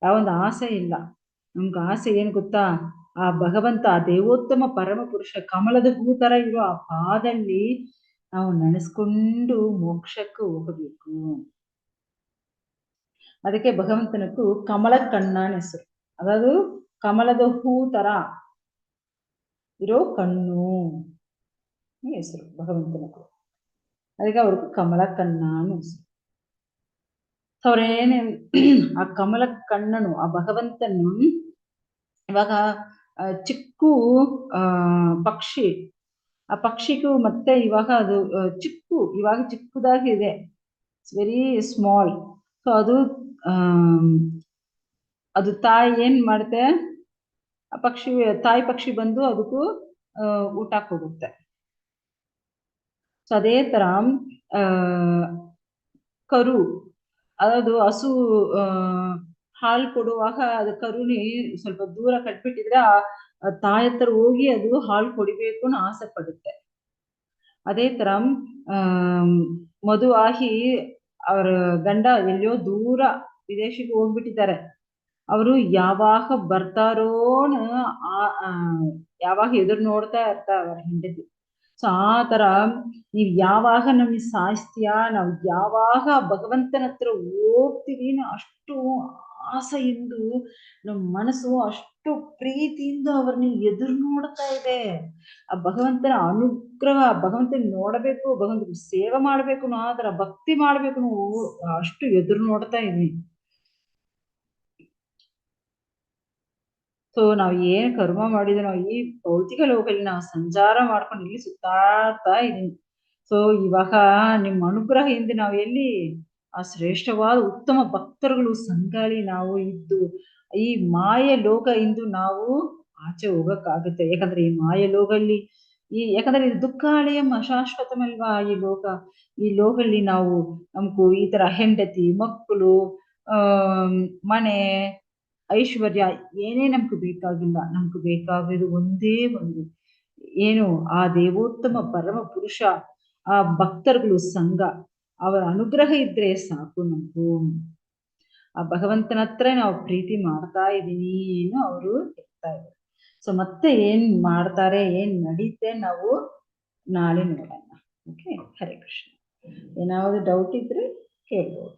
ಯಾವೊಂದು ಆಸೆ ಇಲ್ಲ. ನಮ್ಗೆ ಆಸೆ ಏನು ಗೊತ್ತಾ? ಆ ಭಗವಂತ, ಆ ದೇವೋತ್ತಮ ಪರಮ ಪುರುಷ ಕಮಲದ ಹೂ ತರ ಇರೋ ಆ ಪಾದಲ್ಲಿ ನಾವು ನೆನೆಸ್ಕೊಂಡು ಮೋಕ್ಷಕ್ಕೆ ಹೋಗಬೇಕು. ಅದಕ್ಕೆ ಭಗವಂತನಕ್ಕೂ ಕಮಲ ಕಣ್ಣನ ಹೆಸರು. ಅದಾವುದು ಕಮಲದ ಹೂ ತರ ಇರೋ ಕಣ್ಣು ಹೆಸರು ಭಗವಂತನಕ್ಕೂ. ಅದಕ್ಕೆ ಅವ್ರಿಗೂ ಕಮಲ ಕಣ್ಣ ಹೆಸರು. ಅವ್ರೇನೇ ಆ ಕಮಲ ಕಣ್ಣನು ಆ ಭಗವಂತನು ಇವಾಗ ಚಿಕ್ಕು ಪಕ್ಷಿ, ಆ ಪಕ್ಷಿಗೂ ಮತ್ತೆ ಇವಾಗ ಅದು ಇವಾಗ ಚಿಕ್ಕದಾಗಿದೆ, ಇಟ್ಸ್ ವೆರಿ ಸ್ಮಾಲ್. ಸೊ ಅದು ಅದು ತಾಯಿ ಏನ್ ಮಾಡುತ್ತೆ, ಆ ಪಕ್ಷಿ ತಾಯಿ ಪಕ್ಷಿ ಬಂದು ಅದಕ್ಕೂ ಊಟ ಕೊಡುತ್ತೆ. ಸೊ ಅದೇ ತರ ಕರು, ಅದು ಹಸು ಹಾಲು ಕೊಡುವಾಗ ಅದು ಕರುನಿ ಸ್ವಲ್ಪ ದೂರ ಕಟ್ಬಿಟ್ಟಿದ್ರೆ ಆ ತಾಯಿ ಹತ್ರ ಹೋಗಿ ಅದು ಹಾಲು ಕೊಡಿಬೇಕು ಅನ್ನೋ ಆಸೆ ಪಡುತ್ತೆ. ಅದೇ ತರ ಮದುವಾಗಿ ಅವ್ರ ಗಂಡ ಎಲ್ಲಿಯೋ ದೂರ ವಿದೇಶಿಗೆ ಹೋಗ್ಬಿಟ್ಟಿದ್ದಾರೆ, ಅವರು ಯಾವಾಗ ಬರ್ತಾರೋ ಯಾವಾಗ ಎದುರು ನೋಡ್ತಾ ಇರ್ತಾರೆ ಅವ್ರ ಹೆಂಡತಿ. ಸೊ ಆ ತರ ನೀವ್ ಯಾವಾಗ ನಮ್ಗೆ ಸಾಯಿಸ್ತೀಯಾ, ನಾವು ಯಾವಾಗ ಭಗವಂತನ ಹತ್ರ ಹೋಗ್ತೀವಿ, ಅಷ್ಟು ಆಸೆಯಿಂದ ನಮ್ಮ ಮನಸ್ಸು ಅಷ್ಟು ಪ್ರೀತಿಯಿಂದ ಅವ್ರನ್ನ ಎದುರು ನೋಡ್ತಾ ಇದೆ. ಆ ಭಗವಂತನ ಅನುಗ್ರಹ, ಭಗವಂತನ ನೋಡಬೇಕು, ಭಗವಂತನ ಸೇವೆ ಮಾಡ್ಬೇಕು, ಆ ತರ ಭಕ್ತಿ ಮಾಡ್ಬೇಕು, ಅಷ್ಟು ಎದುರು ನೋಡ್ತಾ ಇದೀವಿ. ಸೊ ನಾವ್ ಏನ್ ಕರ್ಮ ಮಾಡಿದ್ರು, ನಾವು ಈ ಭೌತಿಕ ಲೋಕದಲ್ಲಿ ನಾವು ಸಂಚಾರ ಮಾಡ್ಕೊಂಡು ಇಲ್ಲಿ ಸುತ್ತಾಡ್ತಾ ಇದೀನಿ. ಸೊ ಇವಾಗ ನಿಮ್ಮ ಅನುಗ್ರಹದಿಂದ ನಾವು ಎಲ್ಲಿ ಆ ಶ್ರೇಷ್ಠವಾದ ಉತ್ತಮ ಭಕ್ತರುಗಳು ಸಂಗಾಳಿ ನಾವು ಇದ್ದು ಈ ಮಾಯ ಲೋಕ ಇಂದು ನಾವು ಆಚೆ ಹೋಗಕ್ಕಾಗುತ್ತೆ. ಯಾಕಂದ್ರೆ ಈ ಮಾಯ ಲೋಕಲ್ಲಿ ಯಾಕಂದ್ರೆ ಇದು ದುಃಖಾಲಯಂ ಅಶಾಶ್ವತಮಲ್ವಾ ಈ ಲೋಕ. ಈ ಲೋಕದಲ್ಲಿ ನಾವು ನಮ್ಗೂ ಈ ತರ ಹೆಂಡತಿ, ಮಕ್ಕಳು, ಮನೆ, ಐಶ್ವರ್ಯ ಏನೇ ನಮ್ಗೆ ಬೇಕಾಗಿಲ್ಲ. ನಮ್ಗೆ ಬೇಕಾಗಿರೋದು ಒಂದೇ ಒಂದು, ಏನು ಆ ದೇವೋತ್ತಮ ಪರಮ ಪುರುಷ, ಆ ಭಕ್ತರುಗಳು ಸಂಘ, ಅವರ ಅನುಗ್ರಹ ಇದ್ರೆ ಸಾಕು ನಮಗೂ. ಆ ಭಗವಂತನ ಹತ್ರ ನಾವು ಪ್ರೀತಿ ಮಾಡ್ತಾ ಇದೀನಿ ಏನು ಅವರು ಹೇಳ್ತಾ ಇದ್ದಾರೆ. ಸೊ ಮತ್ತೆ ಏನ್ ಮಾಡ್ತಾರೆ, ಏನ್ ನಡೀತೆ ನಾವು ನಾಳೆ ನೋಡೋಣ. ಓಕೆ, ಹರೇ ಕೃಷ್ಣ. ಏನಾದ್ರು ಡೌಟ್ ಇದ್ರೆ ಕೇಳ್ಬೋದು.